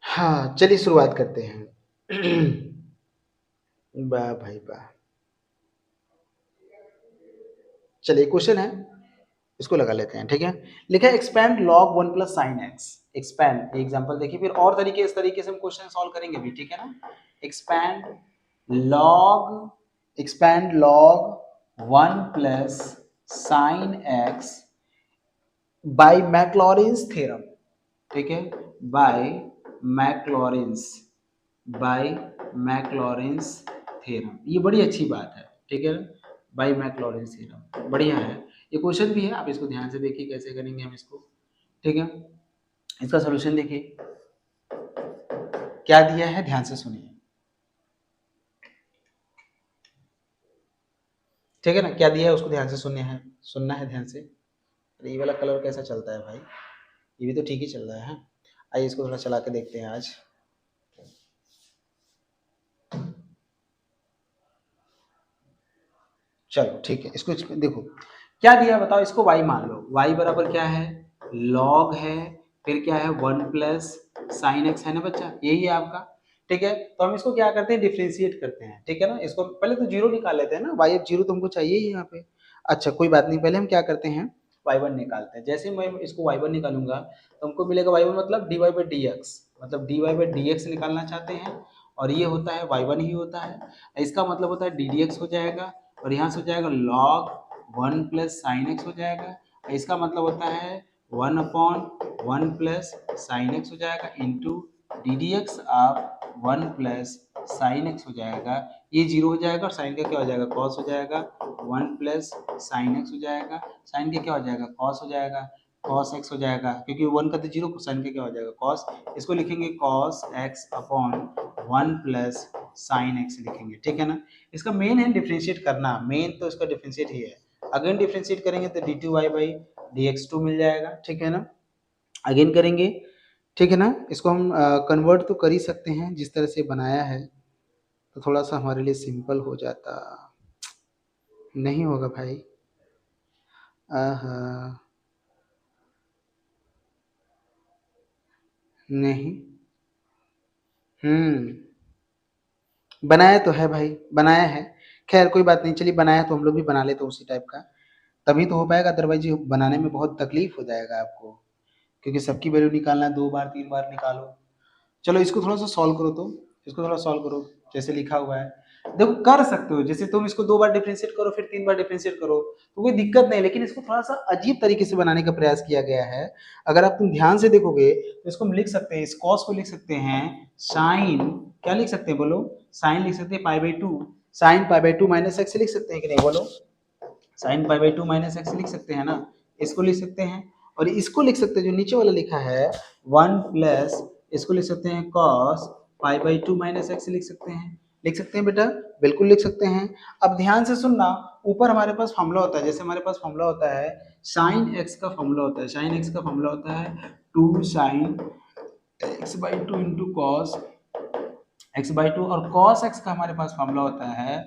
हाँ चलिए शुरुआत करते हैं। वाह भाई वाह, चलिए क्वेश्चन है, इसको लगा लेते हैं, ठीक है। लिखा है expand log 1 plus sine x. Expand example देखिए, फिर और तरीके इस तरीके से हम क्वेश्चन सॉल्व करेंगे भी, ठीक है ना। Expand log 1 plus sine x by Maclaurin's theorem, ठीक है, by Maclaurin's by Maclaurin's theorem. ये बड़ी अच्छी बात है, ठीक है, बाय मैक्लॉरिन्स थ्योरम बढ़िया है। ये क्वेश्चन भी है, आप इसको ध्यान से देखिए कैसे करेंगे हम इसको, ठीक है। इसका सॉल्यूशन देखिए क्या दिया है, ध्यान से सुनिए, ठीक है ना। क्या दिया है उसको ध्यान से सुनना है ध्यान से। अरे ये वाला कलर कैसा चलता है भाई, ये भी तो ठीक ही चल रहा है। आइए इसको थोड़ा चला के देखते हैं आज। चलो ठीक है, इसको देखो क्या दिया बताओ। इसको y मान लो, y बराबर क्या है, log है, फिर क्या है 1 प्लस साइन एक्स है ना बच्चा, यही है आपका, ठीक है। तो हम इसको क्या करते हैं, डिफ्रेंशिएट करते हैं, ठीक है ना। इसको पहले तो जीरो निकाल लेते हैं ना, y जीरो तो हमको चाहिए ही यहाँ पे। अच्छा कोई बात नहीं, पहले हम क्या करते हैं, y1 निकालते हैं। जैसे मैं इसको y1 निकालूंगा तो हमको मिलेगा y1 मतलब dy बाई डी एक्स, मतलब dy बाई डी एक्स निकालना चाहते हैं, और ये होता है y1 ही होता है। इसका मतलब होता है डी डी एक्स हो जाएगा, और यहाँ से हो जाएगा log 1 प्लस साइन एक्स हो जाएगा। इसका मतलब होता है 1/1 प्लस साइन एक्स हो जाएगा into D d x of 1 plus sine x हो जाएगा। ये जीरो हो जाएगा और साइन का क्या हो जाएगा, कॉस हो जाएगा। 1 प्लस साइन एक्स हो जाएगा, साइन का क्या हो जाएगा, कॉस हो जाएगा, कॉस एक्स हो जाएगा, क्योंकि 1 का तो जीरो, साइन का क्या हो जाएगा, कॉस। इसको लिखेंगे cos x upon 1 plus sine x लिखेंगे, ठीक है ना। इसका मेन है डिफरेंशिएट करना, मेन तो इसका डिफरेंशिएट ही है। अगेन डिफरेंशिएट करेंगे तो d two y by d x two मिल जाएगा, ठीक है ना। अगेन करेंगे, ठीक है ना। इसको हम कन्वर्ट तो कर ही सकते हैं, जिस तरह से बनाया है तो थोड़ा सा हमारे लिए सिंपल हो जाता, नहीं होगा भाई। नहीं, बनाया तो है भाई, बनाया है। खैर कोई बात नहीं, चलिए बनाया तो हम लोग भी बना लेते हैं उसी टाइप का, तभी तो हो पाएगा, अदरवाइज ये बनाने में बहुत तकलीफ हो जाएगा आपको, क्योंकि सबकी वैल्यू निकालना 2 बार 3 बार निकालो। चलो इसको थोड़ा सा सॉल्व करो, तो इसको थोड़ा सॉल्व करो जैसे लिखा हुआ है। देखो कर सकते हो, जैसे तुम इसको 2 बार डिफरेंशिएट करो फिर 3 बार डिफरेंशिएट करो तो कोई दिक्कत नहीं, लेकिन इसको थोड़ा सा अजीब तरीके से बनाने का प्रयास किया गया है। अगर आप तुम ध्यान से देखोगे तो इसको हम लिख सकते हैं, इस कॉस को लिख सकते हैं साइन, क्या लिख सकते हैं बोलो, साइन लिख सकते हैं pi by two, sine pi by two minus x लिख सकते हैं कि नहीं बोलो, sine pi by two minus x लिख सकते हैं ना, इसको लिख सकते हैं। और इसको लिख सकते हैं जो नीचे वाला लिखा है 1 प्लस, इसको लिख सकते हैं cos pi by two minus x लिख सकते हैं, लिख सकते हैं बेटा, बिल्कुल लिख सकते हैं। अब ध्यान से सुनना, ऊपर हमारे पास फॉर्मूला होता है, जैसे हमारे पास फॉर्मूला होता है साइन एक्स का फॉर्मूला होता है, साइन एक्स का फॉर्मूला होता है 2 sine x by two into cos x by two, और कॉस एक्स का हमारे पास फॉर्मूला होता है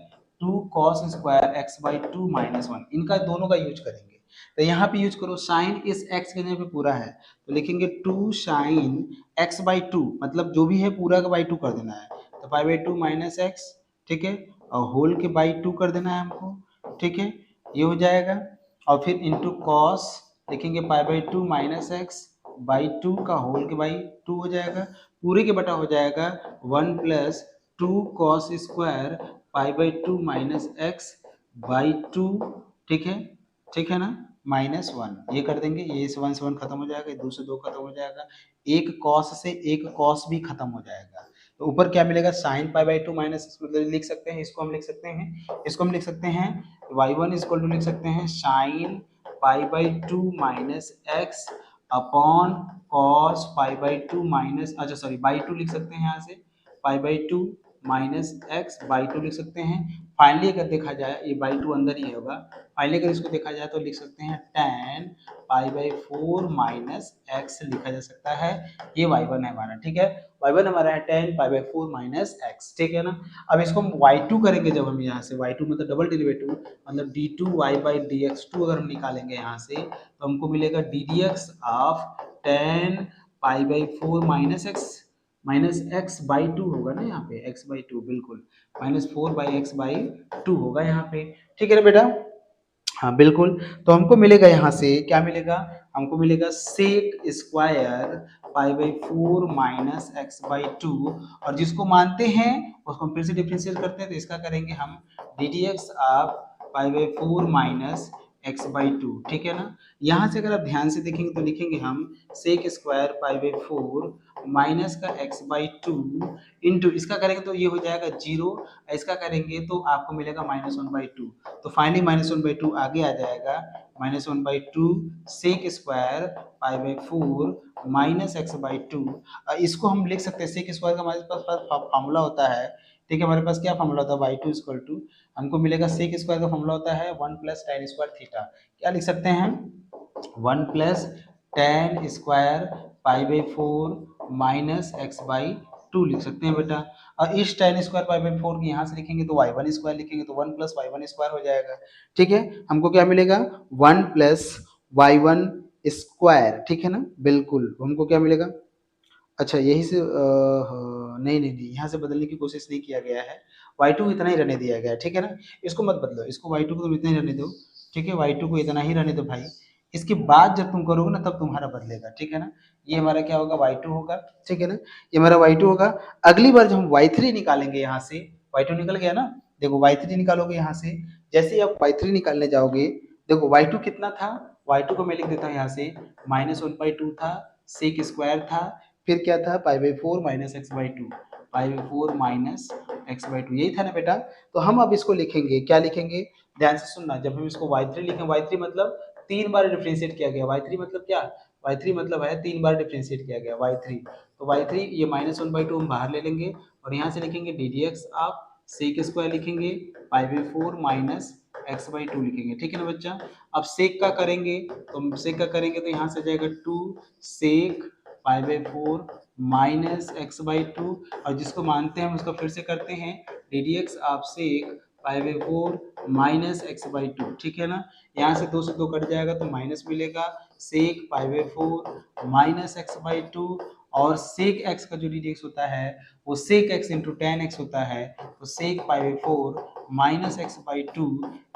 2 cos square x by two minus 1। इनका दोनों का यूज करेंगे, तो यहाँ पे यूज करो साइन इस एक्स के जगह पे पूरा है तो लिखेंगे 2 साइन एक्स बाई टू, मतलब जो भी है पूरा का बाई टू कर देना है, तो pi by two minus x, ठीक है, और होल के बाई टू कर देना है हमको, ठीक है, ये हो जाएगा। और फिर इंटू कॉस लिखेंगे pi by two minus x by two का होल के बाई टू हो जाएगा, पूरे के बटा हो जाएगा 1 plus two cos square pi by two minus x by two, ठीक है, ठीक है ना, माइनस 1, ये कर देंगे, ये इस 1 से 1 खत्म हो जाएगा, 2 से 2 खत्म हो जाएगा, एक कॉस से एक कॉस भी खत्म हो जाएगा, तो ऊपर क्या मिलेगा sine pi by two minus, मतलब लिख सकते हैं, इसको हम लिख सकते हैं, इसको हम लिख सकते हैं y1 इक्वल टू लिख सकते हैं sine pi by two minus x upon cos pi by two minus, अच्छा सॉरी बाई टू लिख सकते हैं, यहाँ से pi by two minus x by two लिख सकते हैं। फाइनली अगर देखा जाए ये बाई टू अंदर ही होगा, फाइनली अगर इसको देखा जाए तो लिख सकते हैं ten pi by four minus x लिखा जा सकता है, ये y1 है हमारा, ठीक है, y1 हमारा है ten pi by four minus x, ठीक है ना। अब इसको हम y2 करेंगे, जब हम यहाँ से y2 मतलब डबल डेरिवेटिव मतलब d2y by d x to अगर हम निकालेंगे यहाँ से तो हमको मिलेगा D d x of ten pi by four minus x by two होगा ना, यहाँ पे एक्स बाई टू बिल्कुल, minus four by x by two होगा यहाँ पे, ठीक है ना बेटा। हाँ बिल्कुल। तो हमको मिलेगा यहाँ से क्या मिलेगा, हमको मिलेगा sec square pi by 4 minus x by 2, और जिसको मानते हैं उसको हम फिर से डिफरेंशिएट करते हैं, तो इसका करेंगे हम D d x of pi by 4 minus x by 2, ठीक है ना। यहाँ से अगर आप ध्यान से देखेंगे तो लिखेंगे हम sec square pi by 4 minus का एक्स बाई 2 इंटू इसका करेंगे तो ये हो जाएगा 0, इसका करेंगे तो आपको मिलेगा -1/2। तो फाइनली -1/2 आगे आ जाएगा, -1/2 sec square pi by 4 minus x by 2। इसको हम लिख सकते हैं, सेक स्क्वायर का हमारे पास फॉर्मूला होता है, ठीक है। हमारे पास क्या फॉर्मूला होता है, बाई 2 इक्वल टू हमको मिलेगा सेक स्क्वायर का फॉर्मूला होता है 1 प्लस tan स्क्वायर थीटा। क्या लिख सकते हैं, 1 plus tan square pi by 4 minus x by 2 लिख सकते हैं बेटा। और इस tan स्क्वायर पाई बाई 4 यहाँ से लिखेंगे तो y1 स्क्वायर लिखेंगे तो 1 प्लस वाई वन स्क्वायर हो जाएगा, ठीक है। हमको क्या मिलेगा 1 प्लस y1 स्क्वायर, ठीक है ना, बिल्कुल। हमको क्या मिलेगा, अच्छा यही से नहीं नहीं नहीं, यहाँ से बदलने की कोशिश नहीं किया गया है, y2 इतना ही रहने दिया गया है, ठीक है ना। इसको मत बदलो, इसको y2 को तुम इतना ही रहने दो, ठीक है, y2 को इतना ही रहने दो भाई। इसके बाद जब तुम करोगे ना तब तुम्हारा बदलेगा, ठीक है ना। ये हमारा क्या होगा, y2 होगा, ठीक है ना, ये हमारा y2 होगा। अगली बार जब हम y3 निकालेंगे, यहाँ से y2 निकल गया ना, देखो y3 निकालोगे यहाँ से, जैसे ही आप y3 निकालने जाओगे, देखो y2 कितना था, y2 को मैं लिख देता हूँ यहाँ से -1/2 था, सेक स्क्वायर था, फिर क्या था पाई by 4 minus x by 2, pi by 4 minus x by 2, यही था ना बेटा। तो हम अब इसको लिखेंगे, क्या लिखेंगे, ध्यान से सुनना, जब हम इसको y3 लिखें, y3 मतलब 3 बार डिफरेंशिएट किया गया, y3 मतलब क्या, y3 मतलब है 3 बार डिफरेंशिएट किया गया y3। तो y3 ये -1/2 हम बाहर ले लेंगे और यहाँ से लिखेंगे d d x of sec square लिखेंगे pi by 4 minus x by 2 लिखेंगे, ठीक है ना बच्चा। अब सेक का करेंगे, तो सेक का करेंगे तो यहाँ से जाएगा 2 sec pi by 4 minus x by 2, और जिसको मानते हैं हम उसको फिर से करते हैं d d x of sec pi by 4 minus x by 2, ठीक है ना। यहाँ से 2 से 2 कट जाएगा तो माइनस मिलेगा, sec pi by 4 minus x by 2, और सेक एक्स का जो डी डी एक्स होता है वो sec x into tan x होता है, तो sec pi by 4 minus x by 2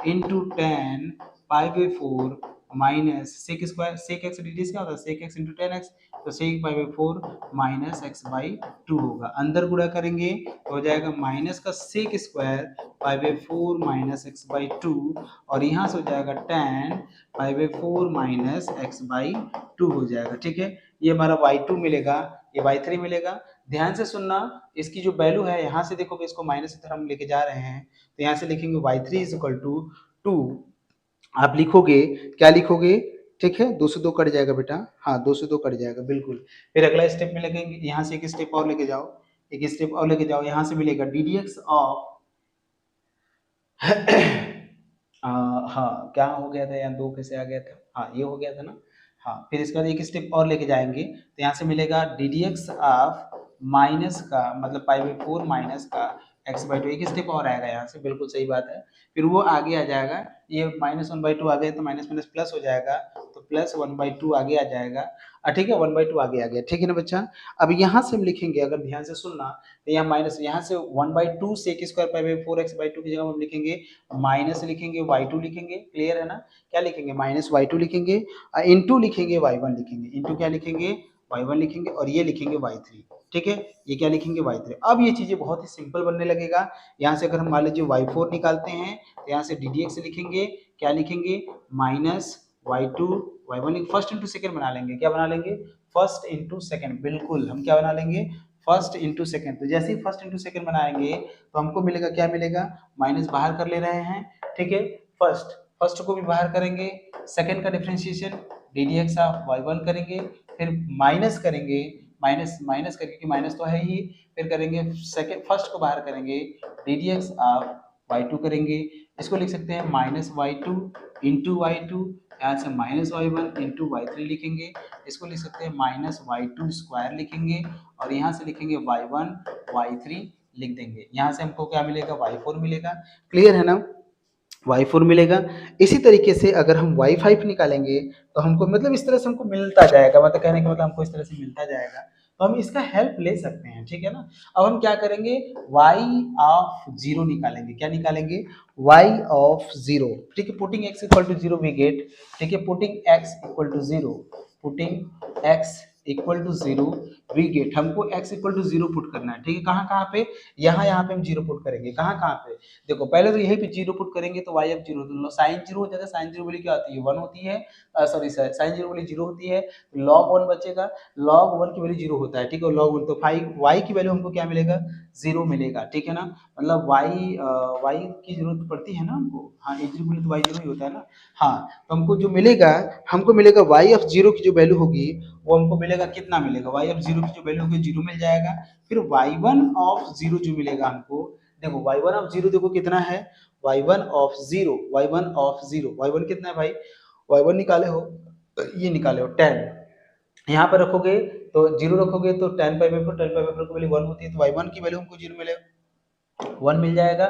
into tan pi by 4 minus sec square, sec x d d x क्या होता है, sec x into tan x, तो sec pi by 4 minus x by 2 होगा। अंदर गुणा करेंगे तो हो जाएगा माइनस का sec square pi by 4 minus x by 2, और यहाँ से हो जाएगा tan pi by 4 minus x by 2 हो जाएगा, ठीक है। ये हमारा y2 मिलेगा, ये y3 मिलेगा। ध्यान से सुनना, इसकी जो वैल्यू है यहाँ से देखोगे, इसको माइनस की तरफ हम लेके जा रहे हैं, तो यहाँ से लिखेंगे y3 इज इक्वल टू 2, आप लिखोगे, क्या लिखोगे, ठीक है, 2 से 2 कट जाएगा बेटा, हाँ 2 से 2 कट जाएगा बिल्कुल। फिर अगला स्टेप में लगेंगे, यहाँ से एक स्टेप और लेके जाओ, एक स्टेप और लेके जाओ, यहाँ से मिलेगा डी डी एक्स ऑफ हाँ क्या हो गया था, यहाँ 2 कैसे आ गया था, हाँ ये हो गया था ना, हाँ। फिर इसके बाद एक स्टेप और लेके जाएंगे तो यहाँ से मिलेगा D d x of minus का मतलब पाई बाई 4 माइनस का एक्स बाई 2, एक स्टेप और आएगा यहाँ से, बिल्कुल सही बात है। फिर वो आगे आ जाएगा, ये -1/2 आ गया तो माइनस माइनस प्लस हो जाएगा, तो +1/2 आगे आ जाएगा, ठीक है, 1/2 आगे आ गया, ठीक है ना बच्चा। अब यहाँ से हम लिखेंगे, अगर ध्यान से सुनना, तो यहाँ माइनस, यहाँ से 1/2 sec square pi by 4 x by 2 की जगह हम लिखेंगे माइनस लिखेंगे y2 लिखेंगे, क्लियर है ना। क्या लिखेंगे, माइनस y2 लिखेंगे, इंटू लिखेंगे y1 लिखेंगे, इंटू क्या लिखेंगे y1 लिखेंगे, और ये लिखेंगे y3, ठीक है, ये क्या लिखेंगे y3। अब ये चीजें बहुत ही सिंपल बनने लगेगा। यहाँ से अगर हम मान लीजिए y4 निकालते हैं तो यहाँ से डी डी एक्स लिखेंगे, क्या लिखेंगे minus y2 y1, first into second बना लेंगे, क्या बना लेंगे, फर्स्ट इंटू सेकेंड, बिल्कुल हम क्या बना लेंगे, फर्स्ट इंटू सेकेंड। तो जैसे ही फर्स्ट इंटू सेकेंड बनाएंगे तो हमको मिलेगा, क्या मिलेगा, माइनस बाहर कर ले रहे हैं, ठीक है, फर्स्ट फर्स्ट को भी बाहर करेंगे, सेकेंड का differentiation D d x of y1 करेंगे, फिर माइनस करेंगे, माइनस माइनस करके कि माइनस तो है ही, फिर करेंगे सेकेंड फर्स्ट को बाहर करेंगे D d x of y2 करेंगे, इसको लिख सकते हैं माइनस y2 इंटू y2, यहाँ से माइनस y1 इंटू y3 लिखेंगे, इसको लिख सकते हैं माइनस y2 स्क्वायर लिखेंगे, और यहाँ से लिखेंगे y1 y3 लिख देंगे। यहाँ से हमको क्या मिलेगा, y4 मिलेगा, क्लियर है ना, y4 मिलेगा। इसी तरीके से अगर हम y5 निकालेंगे तो हमको मतलब इस तरह से हमको मिलता जाएगा, मतलब कहने का मतलब हमको इस तरह से मिलता जाएगा। तो हम इसका हेल्प ले सकते हैं, ठीक है ना। अब हम क्या करेंगे, y ऑफ 0 निकालेंगे। क्या निकालेंगे, y ऑफ 0, ठीक है। Putting x equal to 0 we get, ठीक है, putting x equal to 0, putting x equal to 0 we get, हमको x इक्वल टू 0 पुट करना है, ठीक है। कहाँ कहाँ पे, यहाँ पे हम 0 पुट करेंगे। कहाँ कहाँ पे, देखो पहले तो यहीं पे 0 पुट करेंगे तो y ऑफ 0 तो साइन 0 हो जाएगा। साइन 0 वाली क्या होती है, 1 होती है, सॉरी साइन 0 वाली 0 होती है, log 1 बचेगा, log 1 की वैल्यू 0 होता है, ठीक है। log 1 तो 5 y की वैल्यू हमको क्या मिलेगा, 0 मिलेगा, ठीक है ना। मतलब y की जरूरत पड़ती है ना हमको, हाँ x 0 तो y 0 ही होता है ना। हाँ, तो हमको जो मिलेगा, हमको मिलेगा y ऑफ 0 की जो वैल्यू होगी वो हमको मिलेगा, कितना मिलेगा, y ऑफ 0 की जो वैल्यू होगी 0 मिल जाएगा। फिर y1 ऑफ 0 जो मिलेगा हमको, देखो y1 ऑफ 0 देखो कितना है, y1 of 0, y1 of 0, y1 कितना है भाई, y1 निकाले हो, ये निकाले हो 10, यहाँ पर रखोगे तो 0 रखोगे तो 10 पाई बाई 4, 10 पाई बाई 4 की वैल्यू 1 होती है, तो y1 की वैल्यू हमको 0 मिलेगा, 1 मिल जाएगा।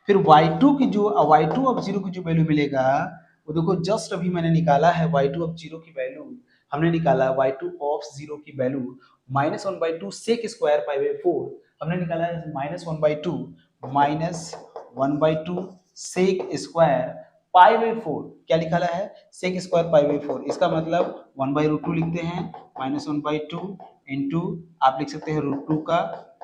फिर y2 की जो y2 ऑफ 0 की जो वैल्यू मिलेगा, वो देखो जस्ट अभी मैंने निकाला है y2 ऑफ 0 की वैल्यू, हमने निकाला y2 ऑफ 0 की value minus 1/2 sec square pi by 4, हमने निकाला है minus 1/2 sec square pi by 4, क्या निकाला है, सेक स्क्वायर पाई बाई 4, इसका मतलब 1/√2 लिखते हैं, माइनस 1/2 इंटू आप लिख सकते हैं √2 का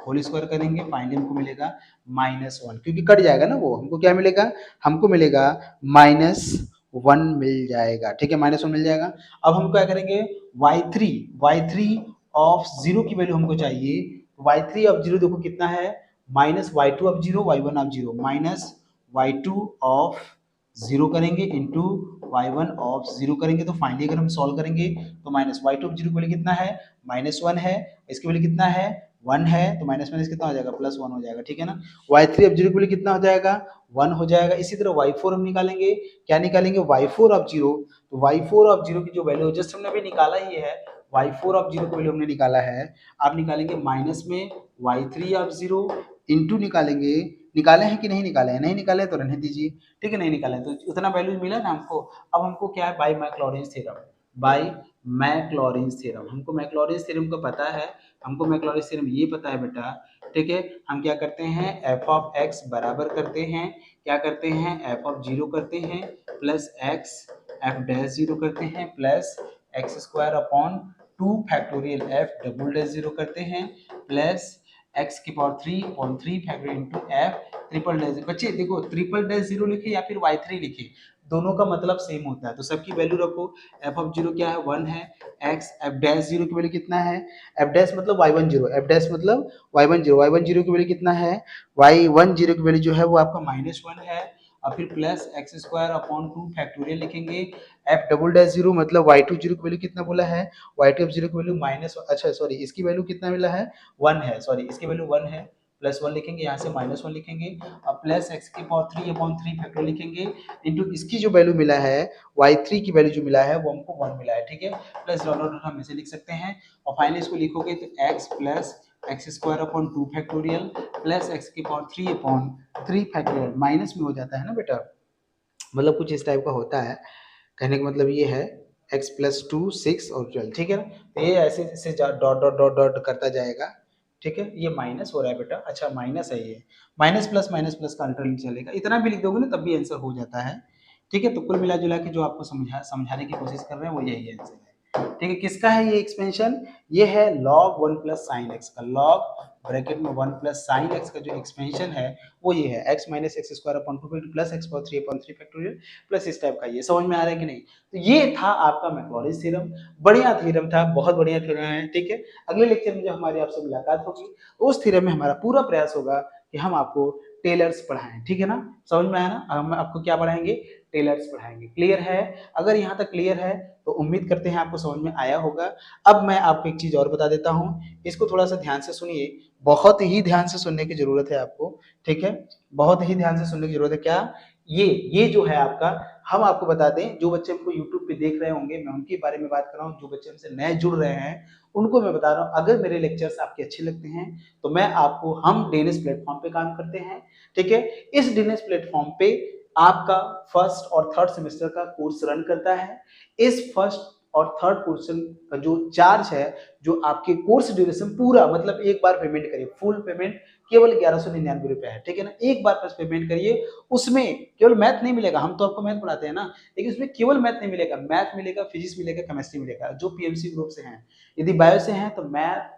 होल स्क्वायर करेंगे, फाइनली हमको मिलेगा -1, क्योंकि कट जाएगा ना वो, हमको क्या मिलेगा, हमको मिलेगा -1 मिल जाएगा, ठीक है, -1 मिल जाएगा। अब हम क्या करेंगे, y3 ऑफ 0 की वैल्यू हमको चाहिए, y3 ऑफ 0 देखो कितना है, minus y2 of 0, y1 of 0, minus y2 of 0 करेंगे इंटू y1 ऑफ 0 करेंगे, तो फाइनली अगर हम सॉल्व करेंगे तो माइनस y2 ऑफ 0 की वैल्यू कितना है, -1 है, इसकी वैल्यू कितना है, 1 है, तो माइनस माइनस कितना हो जाएगा, +1 हो जाएगा, ठीक है ना। y3 ऑफ 0 की वैल्यू कितना हो जाएगा, 1 हो जाएगा। इसी तरह y4 हम निकालेंगे, क्या निकालेंगे, y4 ऑफ 0, तो y4 ऑफ 0 की जो वैल्यू जस्ट हमने अभी निकाला ही है, y4 ऑफ 0 की वैल्यू हमने निकाला है, आप निकालेंगे माइनस में y3 ऑफ 0 इंटू निकालेंगे, निकाले हैं कि नहीं निकाले हैं, नहीं निकाले तो रहने दीजिए, ठीक है, नहीं निकाले तो उतना वैल्यू मिला ना हमको। अब हमको क्या है, by Maclaurin's theorem, bye Maclaurin's theorem, हमको मैक्लॉरिन्स थ्योरम का पता है, हमको मैक्लॉरिन्स थ्योरम ये पता है बेटा, ठीक है। हम क्या करते हैं, एफ ऑफ एक्स बराबर करते हैं, क्या करते हैं, एफ ऑफ 0 करते हैं प्लस एक्स एफ डैश 0 करते हैं plus x square upon 2 factorial F double dash 0 करते हैं प्लस एक्स की power 3 upon 3 factorial into F triple dash. बच्चे देखो ट्रिपल डैश 0 लिखे या फिर y3 लिखे, दोनों का मतलब सेम होता है, तो सबकी वैल्यू रखो। एफ ऑफ 0 क्या है, 1 है, एक्स एफ डैश 0 की वैल्यू कितना है, एफ डैश मतलब y1 0, एफ डैश मतलब y1 0, y1 0 की वैल्यू कितना है, y1 0 की वैल्यू जो है वो आपका -1 है, और फिर plus x square upon 2 factorial लिखेंगे, एफ डबल डैश 0 मतलब y2 0 की वैल्यू कितना बोला है, y2 ऑफ 0 की वैल्यू माइनस, अच्छा सॉरी इसकी वैल्यू कितना मिला है, 1 है, सॉरी इसकी वैल्यू 1 है, +1 लिखेंगे, यहाँ से -1 लिखेंगे, अब प्लस एक्स की पावर 3 अपॉन 3 फैक्टोरियल लिखेंगे इंटू इसकी जो वैल्यू मिला है y3 की वैल्यू जो मिला है वो हमको 1 मिला है, ठीक है, प्लस डॉट डॉट हम ऐसे लिख सकते हैं, और फाइनली इसको लिखोगे तो x plus x square upon 2 factorial plus x की पावर 3 अपॉन 3 फैक्टोरियल, माइनस में हो जाता है ना बेटा, मतलब कुछ इस टाइप का होता है, कहने का मतलब ये है x प्लस 2 6 और 12, ठीक है ना, तो ये ऐसे ऐसे डॉट डॉट डॉट डॉट करता जाएगा, ठीक है, ये माइनस हो रहा है बेटा, अच्छा माइनस है ये, माइनस प्लस का अल्टरनेट चलेगा, इतना भी लिख दोगे ना तब भी आंसर हो जाता है, ठीक है। तो कुल मिला जुला के जो आपको समझाने की कोशिश कर रहे हैं वो यही आंसर है, ठीक है। किसका है ये एक्सपेंशन, ये है log 1 प्लस साइन एक्स का, log ब्रैकेट में 1 प्लस साइन एक्स का जो एक्सपेंशन है वो ये है, x minus x square upon 2 plus x power 3 upon 3 factorial plus इस टाइप का, ये समझ में आ रहा है कि नहीं। तो ये था आपका मैक्लॉरिन्स थ्योरम, बढ़िया थ्योरम था, बहुत बढ़िया थ्योरम है, ठीक है। अगले लेक्चर में जब हमारी आपसे मुलाकात होगी उस थ्योरम में हमारा पूरा प्रयास होगा कि हम आपको टेलर्स पढ़ाएं, ठीक है ना, समझ में आया ना, हम आपको क्या पढ़ाएंगे, टेलर्स पढ़ाएंगे, क्लियर है। अगर यहाँ तक क्लियर है तो उम्मीद करते हैं आपको समझ में आया होगा। अब मैं आपको एक चीज और बता देता हूँ, इसको थोड़ा सा ध्यान से सुनिए, बहुत ही ध्यान से सुनने की जरूरत है आपको, ठीक है, बहुत ही ध्यान से सुनने की जरूरत है। क्या ये जो है आपका, हम आपको बता दें, जो बच्चे हमको यूट्यूब पे देख रहे होंगे मैं उनके बारे में बात कर रहा हूँ, जो बच्चे हमसे नए जुड़ रहे हैं उनको मैं बता रहा हूँ, अगर मेरे लेक्चर्स आपके अच्छे लगते हैं तो मैं आपको, हम डेनिस प्लेटफॉर्म पे काम करते हैं, ठीक है। इस डेनिस प्लेटफॉर्म पे आपका फर्स्ट और थर्ड सेमेस्टर का कोर्स रन करता है। इस फर्स्ट और थर्ड पोर्शन का जो चार्ज है, जो आपके कोर्स ड्यूरेशन पूरा मतलब एक बार पेमेंट करिए, फुल पेमेंट केवल 1199 रुपए है, ठीक है ना? एक बार बस पेमेंट करिए, उसमें केवल मैथ नहीं मिलेगा, हम तो आपको मैथ पढ़ाते हैं ना, लेकिन उसमें केवल मैथ नहीं मिलेगा, मैथ मिलेगा, फिजिक्स मिलेगा, केमिस्ट्री मिलेगा, जो पीएमसी ग्रुप से हैं। यदि बायो से हैं तो मैथ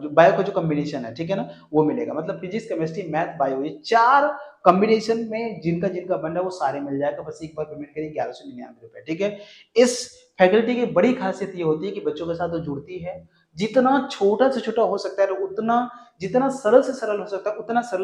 जो बायो का जो कॉम्बिनेशन है, ठीक है ना, वो मिलेगा, मतलब फिजिक्स, केमिस्ट्री, मैथ, बायो, ये 4 कॉम्बिनेशन में जिनका जिनका बन रहा है वो सारे मिल जाएगा, बस एक बार पेमेंट करिए 1199 रुपए, ठीक है? इस फैकल्टी की बड़ी खासियत ये होती है कि बच्चों के साथ वो जुड़ती है, जितना छोटा से छोटा हो सकता है, उतना जितना सरल से सरल हो सकता है, उतना सरल